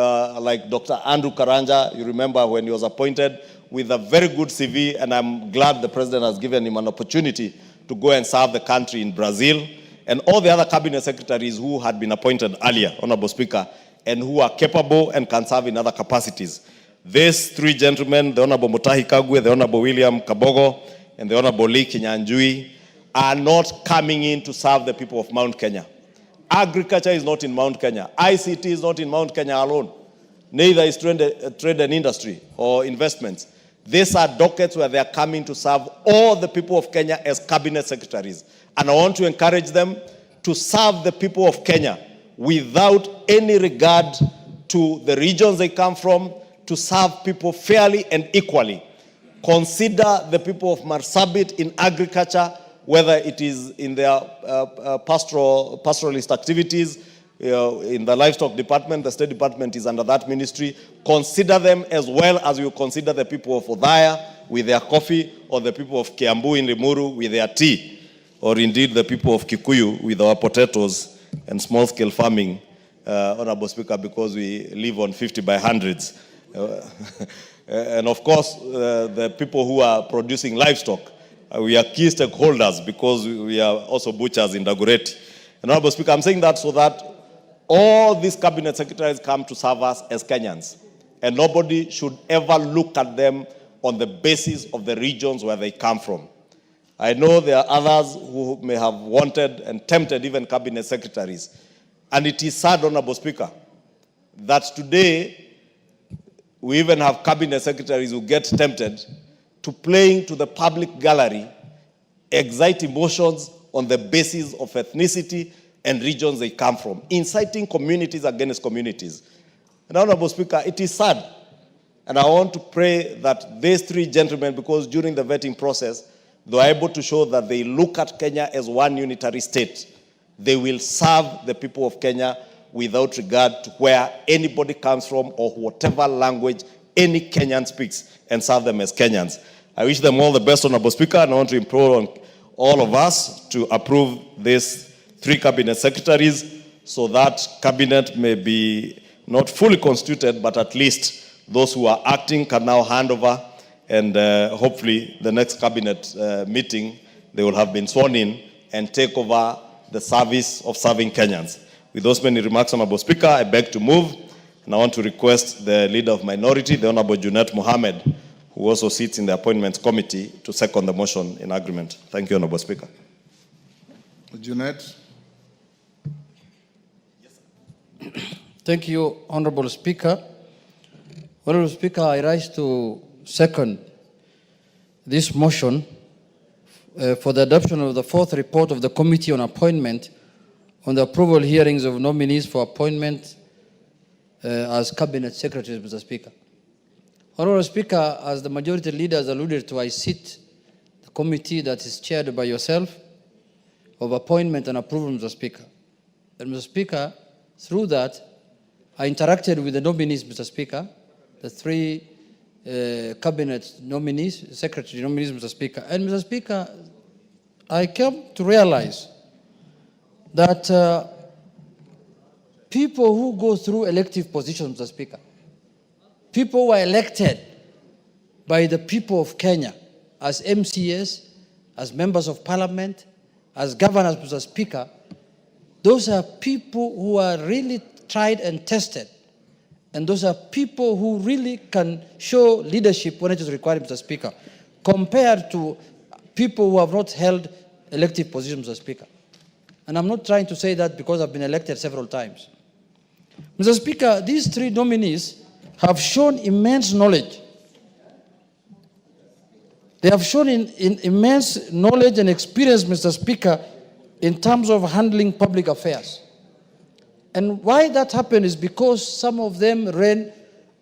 like Dr. Andrew Karanja, you remember when he was appointed, with a very good CV, and I'm glad the President has given him an opportunity to go and serve the country in Brazil, and all the other cabinet secretaries who had been appointed earlier, Honorable Speaker, and who are capable and can serve in other capacities. These 3 gentlemen, the Honorable Mutahi Kagwe, the Honorable William Kabogo, and the Honorable Lee Kinyanjui, are not coming in to serve the people of Mount Kenya. Agriculture is not in Mount Kenya. ICT is not in Mount Kenya alone. Neither is trade and industry or investments. These are dockets where they are coming to serve all the people of Kenya as cabinet secretaries. And I want to encourage them to serve the people of Kenya without any regard to the regions they come from, to serve people fairly and equally. Consider the people of Marsabit in agriculture, whether it is in their pastoralist activities, in the livestock department, the State Department is under that ministry. Consider them as well as you consider the people of Odhaya with their coffee, or the people of Kiambu in Limuru with their tea, or indeed the people of Kikuyu with our potatoes and small-scale farming, Honorable Speaker, because we live on 50 by hundreds. And of course, the people who are producing livestock, we are key stakeholders because we are also butchers in Dagoretti. And Honorable Speaker, I'm saying that so that all these cabinet secretaries come to serve us as Kenyans. And nobody should ever look at them on the basis of the regions where they come from. I know there are others who may have wanted and tempted even cabinet secretaries. And it is sad, Honorable Speaker, that today we even have cabinet secretaries who get tempted to playing to the public gallery, excite emotions on the basis of ethnicity and regions they come from, inciting communities against communities. And Honorable Speaker, it is sad. And I want to pray that these 3 gentlemen, because during the vetting process, they are able to show that they look at Kenya as one unitary state. They will serve the people of Kenya without regard to where anybody comes from or whatever language any Kenyan speaks, and serve them as Kenyans. I wish them all the best, Honorable Speaker, and I want to implore on all of us to approve these 3 cabinet secretaries so that cabinet may be not fully constituted, but at least those who are acting can now hand over, and hopefully the next cabinet meeting, they will have been sworn in and take over the service of serving Kenyans. With those many remarks, Honorable Speaker, I beg to move, and I want to request the Leader of Minority, the Honorable Junet Mohammed, who also sits in the Appointments Committee, to second the motion in agreement. Thank you, Honorable Speaker. Junet. Thank you, Honorable Speaker. Honorable Speaker, I rise to second this motion for the adoption of the 4th report of the Committee on Appointment on the approval hearings of nominees for appointment as Cabinet Secretaries, Mr. Speaker. Honorable Speaker, as the Majority Leader has alluded to, I sit the committee that is chaired by yourself of appointment and approval, Mr. Speaker. And Mr. Speaker, through that, I interacted with the nominees, Mr. Speaker, the 3 cabinet nominees, secretary nominees, Mr. Speaker. And Mr. Speaker, I came to realize that people who go through elective positions, Mr. Speaker, people who are elected by the people of Kenya as MCAs, as members of parliament, as governors, Mr. Speaker, those are people who are really tried and tested And those are people who really can show leadership when it is required, Mr. Speaker, compared to people who have not held elective positions, Mr. Speaker. And I'm not trying to say that because I've been elected several times. Mr. Speaker, these three nominees have shown immense knowledge. They have shown immense knowledge and experience, Mr. Speaker, in terms of handling public affairs. And why that happened is because some of them ran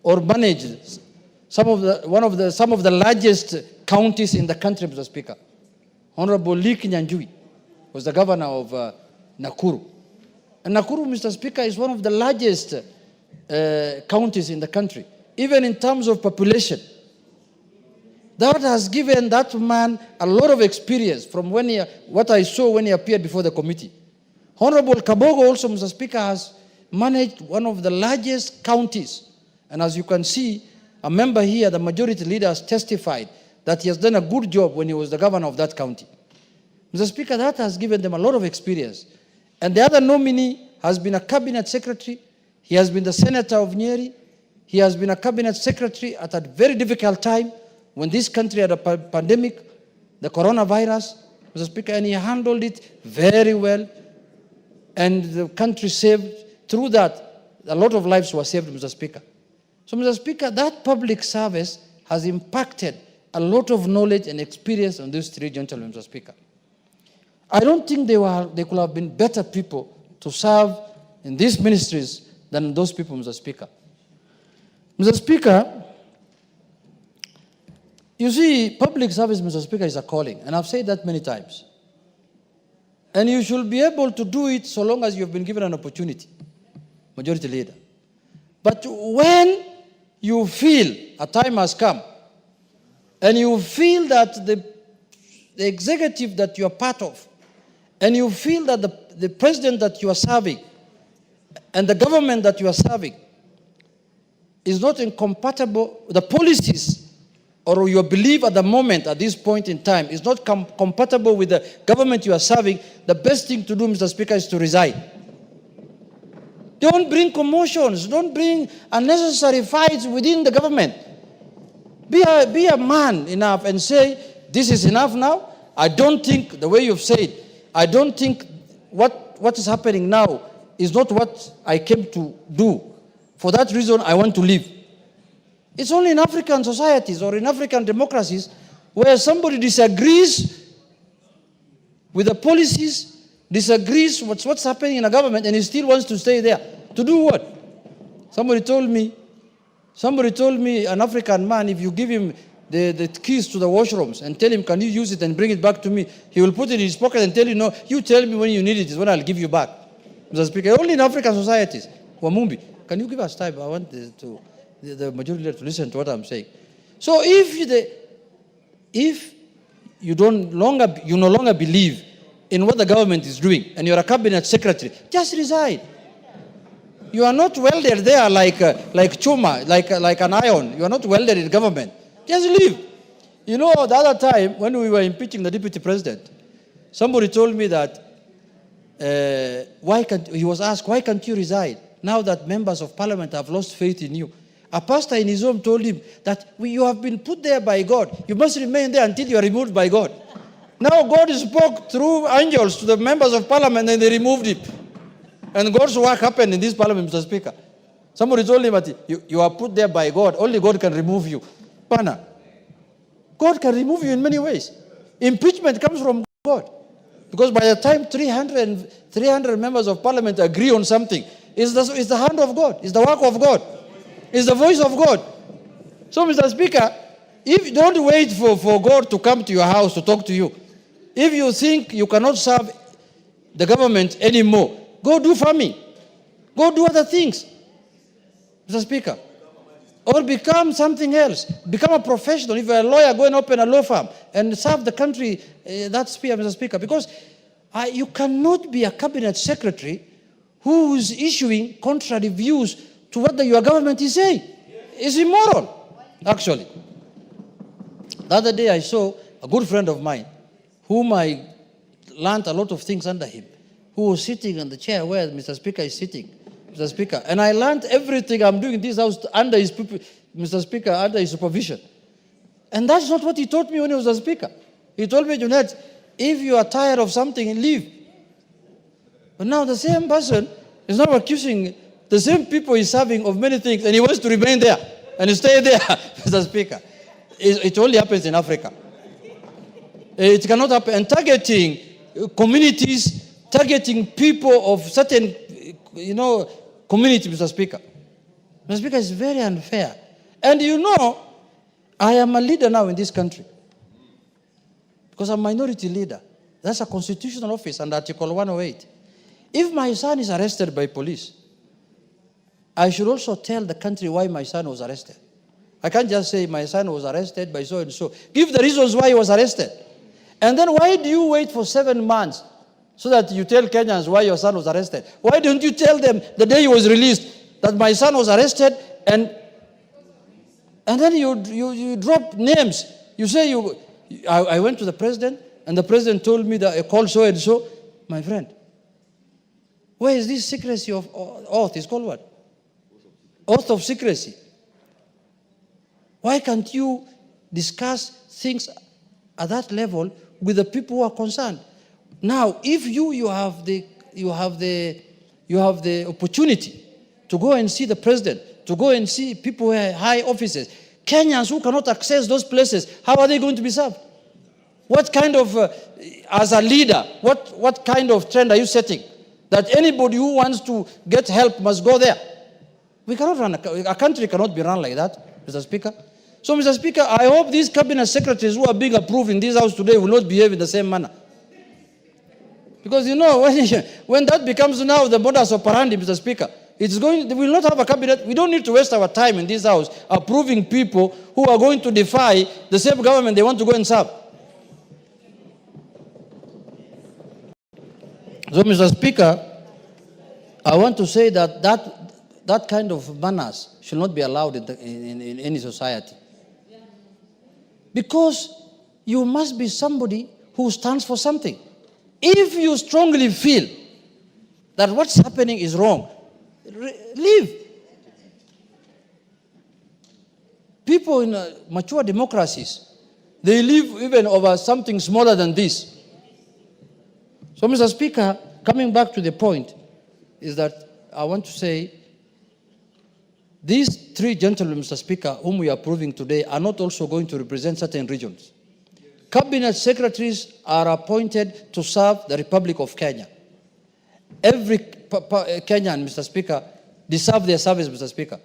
or managed some of the largest counties in the country, Mr. Speaker. Honorable Lee Kinyanjui was the governor of Nakuru. And Nakuru, Mr. Speaker, is one of the largest counties in the country, even in terms of population. That has given that man a lot of experience from what I saw when he appeared before the committee. Honorable Kabogo also, Mr. Speaker, has managed one of the largest counties. And as you can see, a member here, the majority leader, has testified that he has done a good job when he was the governor of that county. Mr. Speaker, that has given them a lot of experience. And the other nominee has been a cabinet secretary. He has been the senator of Nyeri. He has been a cabinet secretary at a very difficult time when this country had a pandemic, the coronavirus, Mr. Speaker, and he handled it very well. And the country saved, through that, a lot of lives were saved, Mr. Speaker. So, Mr. Speaker, that public service has impacted a lot of knowledge and experience on these three gentlemen, Mr. Speaker. I don't think they could have been better people to serve in these ministries than those people, Mr. Speaker. Mr. Speaker, you see, public service, Mr. Speaker, is a calling, and I've said that many times. And you should be able to do it so long as you've been given an opportunity, majority leader. But when you feel a time has come, and you feel that the executive that you are part of, and you feel that the president that you are serving, and the government that you are serving, is not incompatible, the policies or your belief at the moment, at this point in time, is not compatible with the government you are serving, the best thing to do, Mr. Speaker, is to resign. Don't bring commotions. Don't bring unnecessary fights within the government. Be a man enough and say, this is enough now. I don't think, the way you've said, I don't think what is happening now is not what I came to do. For that reason, I want to leave. It's only in African societies or in African democracies where somebody disagrees with the policies, disagrees with what's happening in a government, and he still wants to stay there. To do what? Somebody told me, an African man, if you give him the keys to the washrooms and tell him, can you use it and bring it back to me, he will put it in his pocket and tell you, no, you tell me when you need it is when I'll give you back. Mr. Speaker, only in African societies. Wamumbi, can you give us time? I want the majority leader to listen to what I'm saying. So if you no longer believe in what the government is doing and you're a cabinet secretary, just resign. You are not welded there like chuma, like an iron. You are not welded in government. Just leave. You know, the other time when we were impeaching the deputy president, somebody told me that he was asked, why can't you resign now that members of parliament have lost faith in you? A pastor in his home told him that you have been put there by God. You must remain there until you are removed by God. Now God spoke through angels to the members of parliament and they removed him. And God's work happened in this parliament, Mr. Speaker. Somebody told him that you are put there by God. Only God can remove you. Pana. God can remove you in many ways. Impeachment comes from God. Because by the time 300 members of parliament agree on something, it's the hand of God. It's the work of God. It's the voice of God. So, Mr. Speaker, if you don't wait for God to come to your house to talk to you, if you think you cannot serve the government anymore, go do farming. Go do other things, Mr. Speaker. Or become something else. Become a professional. If you're a lawyer, go and open a law firm and serve the country that sphere, Mr. Speaker. Because you cannot be a cabinet secretary who is issuing contrary views to what your government is saying. It's immoral, actually. The other day I saw a good friend of mine, whom I learned a lot of things under him, who was sitting on the chair where Mr. Speaker is sitting. Mr. Speaker. And I learned everything I'm doing in this house under his, Mr. Speaker, under his supervision. And that's not what he taught me when he was a speaker. He told me, Junet, if you are tired of something, leave. But now the same person is now accusing the same people he's serving of many things, and he wants to remain there and stay there, Mr. Speaker. It only happens in Africa. It cannot happen. And targeting communities, targeting people of certain, community, Mr. Speaker. Mr. Speaker, is very unfair. And I am a leader now in this country. Because I'm a minority leader. That's a constitutional office under Article 108. If my son is arrested by police, I should also tell the country why my son was arrested. I can't just say my son was arrested by so and so. Give the reasons why he was arrested. And then why do you wait for 7 months so that you tell Kenyans why your son was arrested? Why don't you tell them the day he was released that my son was arrested, and then you drop names. You say I went to the president and the president told me that I called so and so. My friend, where is this secrecy of oath? It's called what? Oath of secrecy. Why can't you discuss things at that level with the people who are concerned? Now, if you have the opportunity to go and see the president, to go and see people who are high offices, Kenyans who cannot access those places, how are they going to be served? What kind of, as a leader, what kind of trend are you setting? That anybody who wants to get help must go there. We cannot run, a country cannot be run like that, Mr. Speaker. So, Mr. Speaker, I hope these cabinet secretaries who are being approved in this house today will not behave in the same manner. Because, when that becomes now the modus operandi, Mr. Speaker, we will not have a cabinet. We don't need to waste our time in this house approving people who are going to defy the same government they want to go and serve. So, Mr. Speaker, I want to say that kind of manners should not be allowed in any society. Because you must be somebody who stands for something. If you strongly feel that what's happening is wrong, leave. People in mature democracies, they live even over something smaller than this. So, Mr. Speaker, coming back to the point, is that I want to say these 3 gentlemen, Mr. Speaker, whom we are approving today, are not also going to represent certain regions. Cabinet secretaries are appointed to serve the Republic of Kenya. Every Kenyan, Mr. Speaker, deserve their service, Mr. Speaker.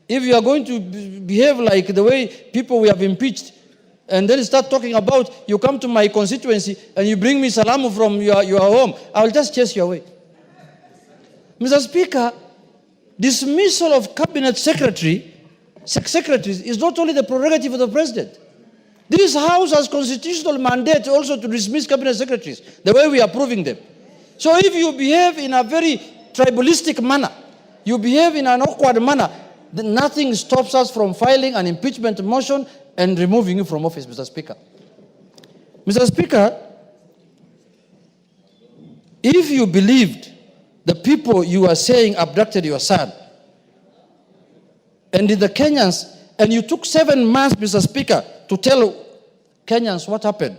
If you are going to behave like the way people we have impeached, and then start talking about you come to my constituency and you bring me salamu from your home, I will just chase you away. Mr. Speaker, dismissal of cabinet secretaries is not only the prerogative of the president. This House has constitutional mandate also to dismiss cabinet secretaries, the way we are approving them. So if you behave in a very tribalistic manner, you behave in an awkward manner, then nothing stops us from filing an impeachment motion and removing you from office, Mr. Speaker. Mr. Speaker, if you believed the people you are saying abducted your son, and the Kenyans, and you took 7 months, Mr. Speaker, to tell Kenyans what happened,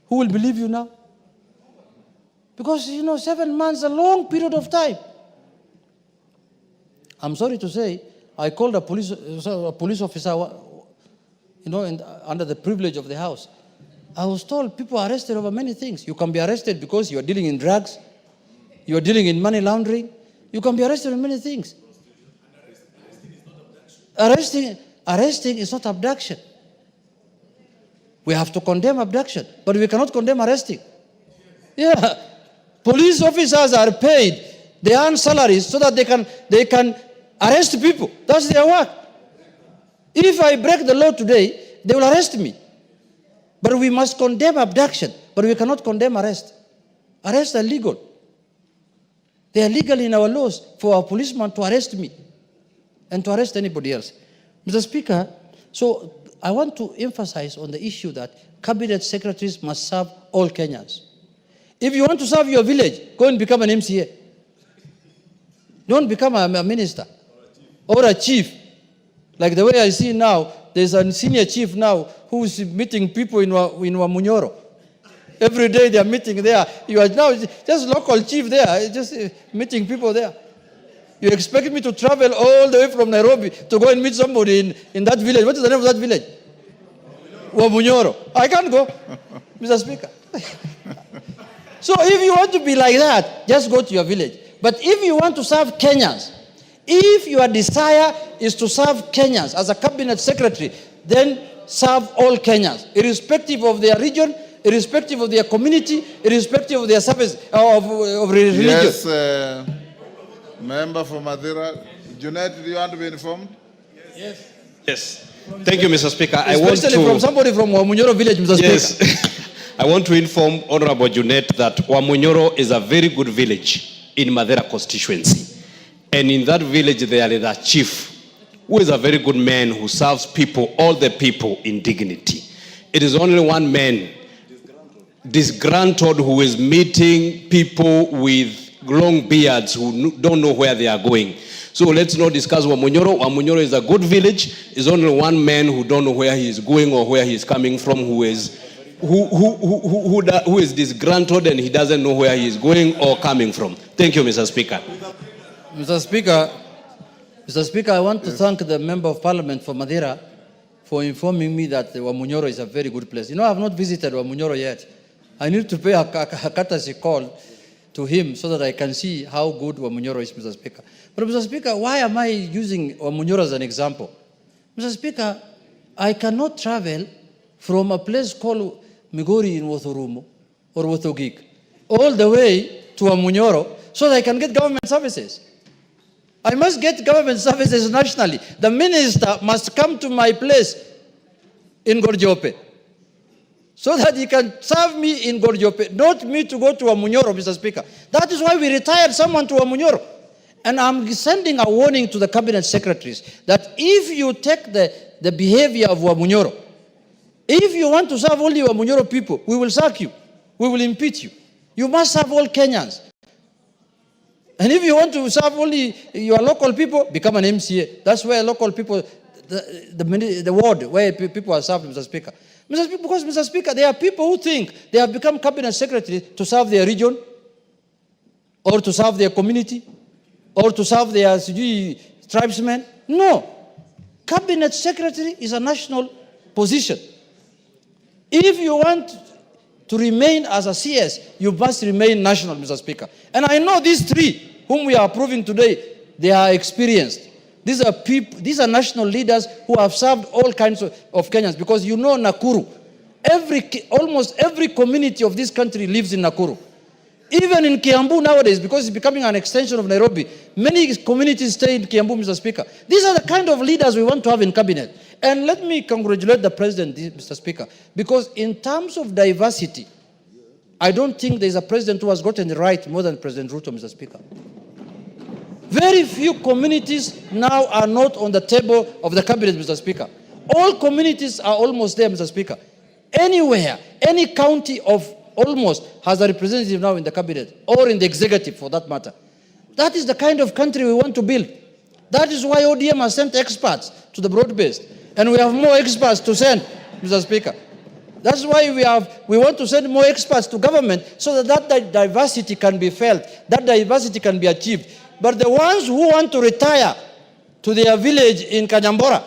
who will believe you now? Because, 7 months is a long period of time. I'm sorry to say, I called a police officer, and under the privilege of the House. I was told people are arrested over many things. You can be arrested because you are dealing in drugs. You are dealing in money laundering. You can be arrested in many things. Arresting is not abduction. We have to condemn abduction, but we cannot condemn arresting. Yeah. Police officers are paid. They earn salaries so that they can arrest people. That's their work. If I break the law today, they will arrest me. But we must condemn abduction, but we cannot condemn arrest. Arrests are legal. They are legal in our laws for a policeman to arrest me and to arrest anybody else. Mr. Speaker, so I want to emphasize on the issue that cabinet secretaries must serve all Kenyans. If you want to serve your village, go and become an MCA. Don't become a minister or a chief. Like the way I see now, there's a senior chief now who's meeting people in Wamunyoro. Every day they are meeting there. You are now just local chief there, just meeting people there. You expect me to travel all the way from Nairobi to go and meet somebody in that village? What is the name of that village? Wamunyoro. I can't go, Mr. Speaker. So if you want to be like that, just go to your village. But if you want to serve Kenyans, if your desire is to serve Kenyans as a cabinet secretary, then serve all Kenyans, irrespective of their region, irrespective of their community, irrespective of their service, of religion. Yes, member for Madeira. Junet, do you want to be informed? Yes. Yes. Thank you, Mr. Speaker. Especially from somebody from Wamunyoro village, Mr. Speaker. Yes. I want to inform Honorable Junet that Wamunyoro is a very good village in Madeira constituency. And in that village there is a chief who is a very good man who serves people, all the people in dignity. It is only one man, disgruntled, who is meeting people with long beards who don't know where they are going. So let's not discuss Wamunyoro. Wamunyoro is a good village. It's only one man who don't know where he is going or where he is coming from, who is disgruntled and he doesn't know where he is going or coming from. Thank you, Mr. Speaker. Mr. Speaker, I want to thank the Member of Parliament for Madeira for informing me that Wamunyoro is a very good place. You know, I have not visited Wamunyoro yet. I need to pay a courtesy call to him so that I can see how good Wamunyoro is, Mr. Speaker. But Mr. Speaker, why am I using Wamunyoro as an example? Mr. Speaker, I cannot travel from a place called Migori in Wothorumo or Wothogik all the way to Wamunyoro so that I can get government services. I must get government services nationally. The minister must come to my place in Gorjope so that he can serve me in Gorjope, not me to go to Wamunyoro, Mr. Speaker. That is why we retired someone to Wamunyoro. And I'm sending a warning to the cabinet secretaries that if you take the behavior of Wamunyoro, if you want to serve only Wamunyoro people, we will sack you. We will impeach you. You must serve all Kenyans. And if you want to serve only your local people, become an MCA. That's where local people, the ward where people are served, Mr. Speaker. Because, Mr. Speaker, there are people who think they have become cabinet secretary to serve their region, or to serve their community, or to serve their tribesmen. No. Cabinet secretary is a national position. If you want to remain as a CS, you must remain national, Mr. Speaker. And I know these three whom we are approving today, they are experienced. These are people, these are national leaders who have served all kinds of Kenyans, because you know Nakuru, almost every community of this country lives in Nakuru. Even in Kiambu nowadays, because it's becoming an extension of Nairobi, many communities stay in Kiambu, Mr. Speaker. These are the kind of leaders we want to have in cabinet. And let me congratulate the president, Mr. Speaker, because in terms of diversity, I don't think there's a president who has gotten it right more than President Ruto, Mr. Speaker. Very few communities now are not on the table of the cabinet, Mr. Speaker. All communities are almost there, Mr. Speaker. Anywhere, any county of almost has a representative now in the cabinet or in the executive for that matter. That is the kind of country we want to build. That is why ODM has sent experts to the broad-based. And we have more experts to send, Mr. Speaker. That's why we want to send more experts to government so that diversity can be felt, that diversity can be achieved. But the ones who want to retire to their village in Kanyambora,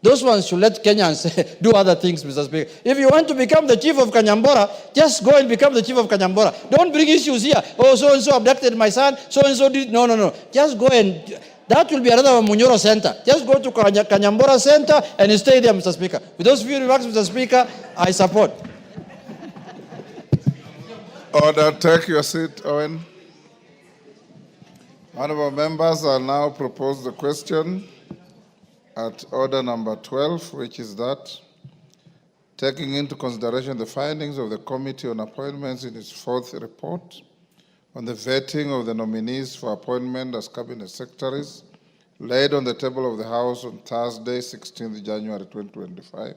those ones should let Kenyans do other things, Mr. Speaker. If you want to become the chief of Kanyambora, just go and become the chief of Kanyambora. Don't bring issues here. Oh, so-and-so abducted my son, so-and-so did. No. Just go and... That will be another Munyoro Center. Just go to Kanyambora Center and stay there, Mr. Speaker. With those few remarks, Mr. Speaker, I support. Order, take your seat, Owen. Honorable members, I now propose the question at order number 12, which is that, taking into consideration the findings of the Committee on Appointments in its fourth report on the vetting of the nominees for appointment as cabinet secretaries, laid on the table of the House on Thursday, 16th January 2025,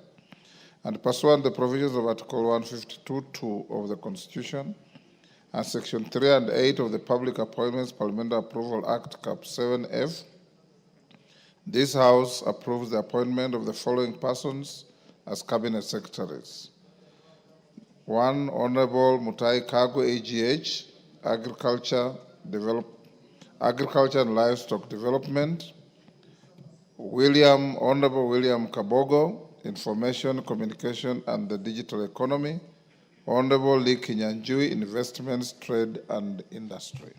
and pursuant to the provisions of Article 152(2) of the Constitution, and Section 3 and 8 of the Public Appointments Parliamentary Approval Act, Cap 7F, this House approves the appointment of the following persons as Cabinet Secretaries. 1. Honorable Mutai Kagwe, AGH, Agriculture and Livestock Development. Honorable William Kabogo, Information, Communication and the Digital Economy. Honorable Lee Kinyanjui, Investments, Trade and Industry.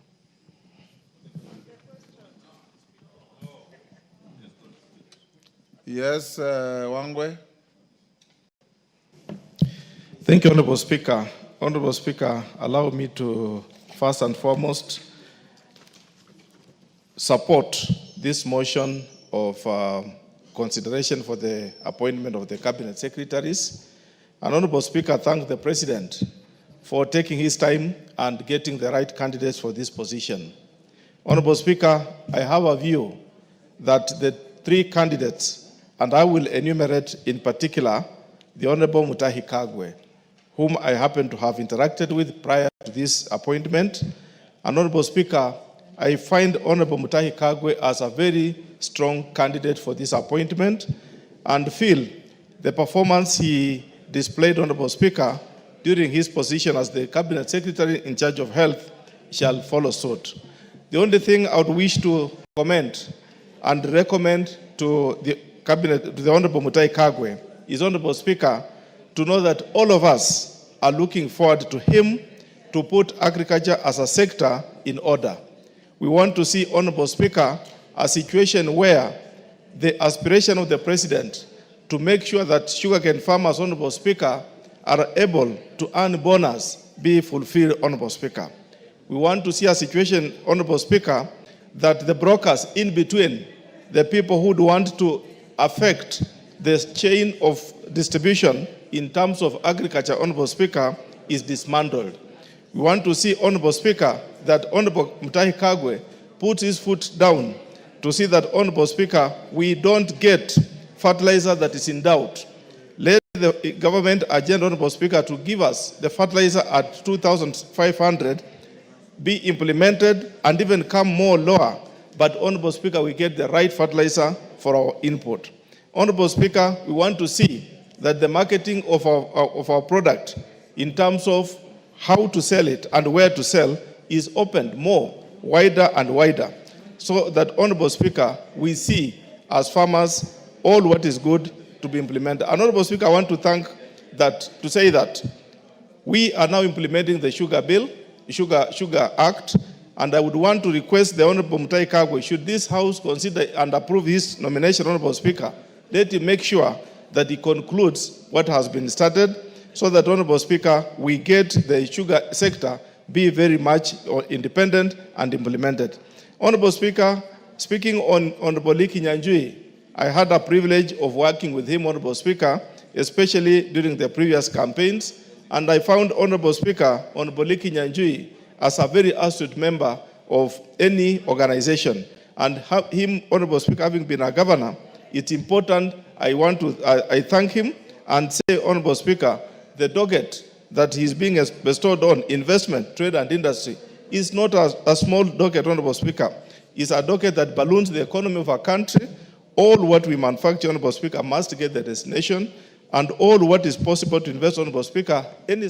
Yes, Wangwe. Thank you, Honorable Speaker. Honorable Speaker, allow me to first and foremost support this motion of consideration for the appointment of the Cabinet Secretaries. And Honorable Speaker, thank the President for taking his time and getting the right candidates for this position. Honorable Speaker, I have a view that the three candidates, and I will enumerate in particular the Honorable Mutahi Kagwe, whom I happen to have interacted with prior to this appointment. And Honorable Speaker, I find Honorable Mutahi Kagwe as a very strong candidate for this appointment and feel the performance he displayed, Honorable Speaker, during his position as the Cabinet Secretary in charge of health shall follow suit. The only thing I would wish to comment and recommend to the Cabinet, to the Honorable Mutahi Kagwe, is, Honorable Speaker, to know that all of us are looking forward to him to put agriculture as a sector in order. We want to see, Honorable Speaker, a situation where the aspiration of the President to make sure that sugarcane farmers, Honorable Speaker, are able to earn bonus be fulfilled, Honorable Speaker. We want to see a situation, Honorable Speaker, that the brokers in between, the people who want to affect the chain of distribution in terms of agriculture, Honorable Speaker, is dismantled. We want to see, Honorable Speaker, that Honorable Mutahi Kagwe puts his foot down to see that, Honorable Speaker, we don't get fertilizer that is in doubt. Let the government agenda, Honorable Speaker, to give us the fertilizer at 2,500 be implemented and even come more lower. But, Honorable Speaker, we get the right fertilizer for our input. Honorable Speaker, we want to see that the marketing of our product in terms of how to sell it and where to sell is opened more, wider and wider, so that, Honorable Speaker, we see as farmers all what is good to be implemented. And, Honorable Speaker, I want to say that we are now implementing the sugar bill, Sugar Act, and I would want to request the Honorable Mutahi Kagwe, should this House consider and approve his nomination, Honorable Speaker, let him make sure that he concludes what has been started, so that, Honorable Speaker, we get the sugar sector be very much independent and implemented. Honorable Speaker, speaking on Honorable Lee Kinyanjui, I had a privilege of working with him, Honorable Speaker, especially during the previous campaigns, and I found, Honorable Speaker, Honorable Lee Kinyanjui as a very astute member of any organization. And him, Honorable Speaker, having been a governor, it's important. I thank him and say, Honorable Speaker, the docket that he's being bestowed on investment, trade and industry is not a small docket, Honorable Speaker. It's a docket that balloons the economy of our country. All what we manufacture, Honorable Speaker, must get the destination, and all what is possible to invest, Honorable Speaker, any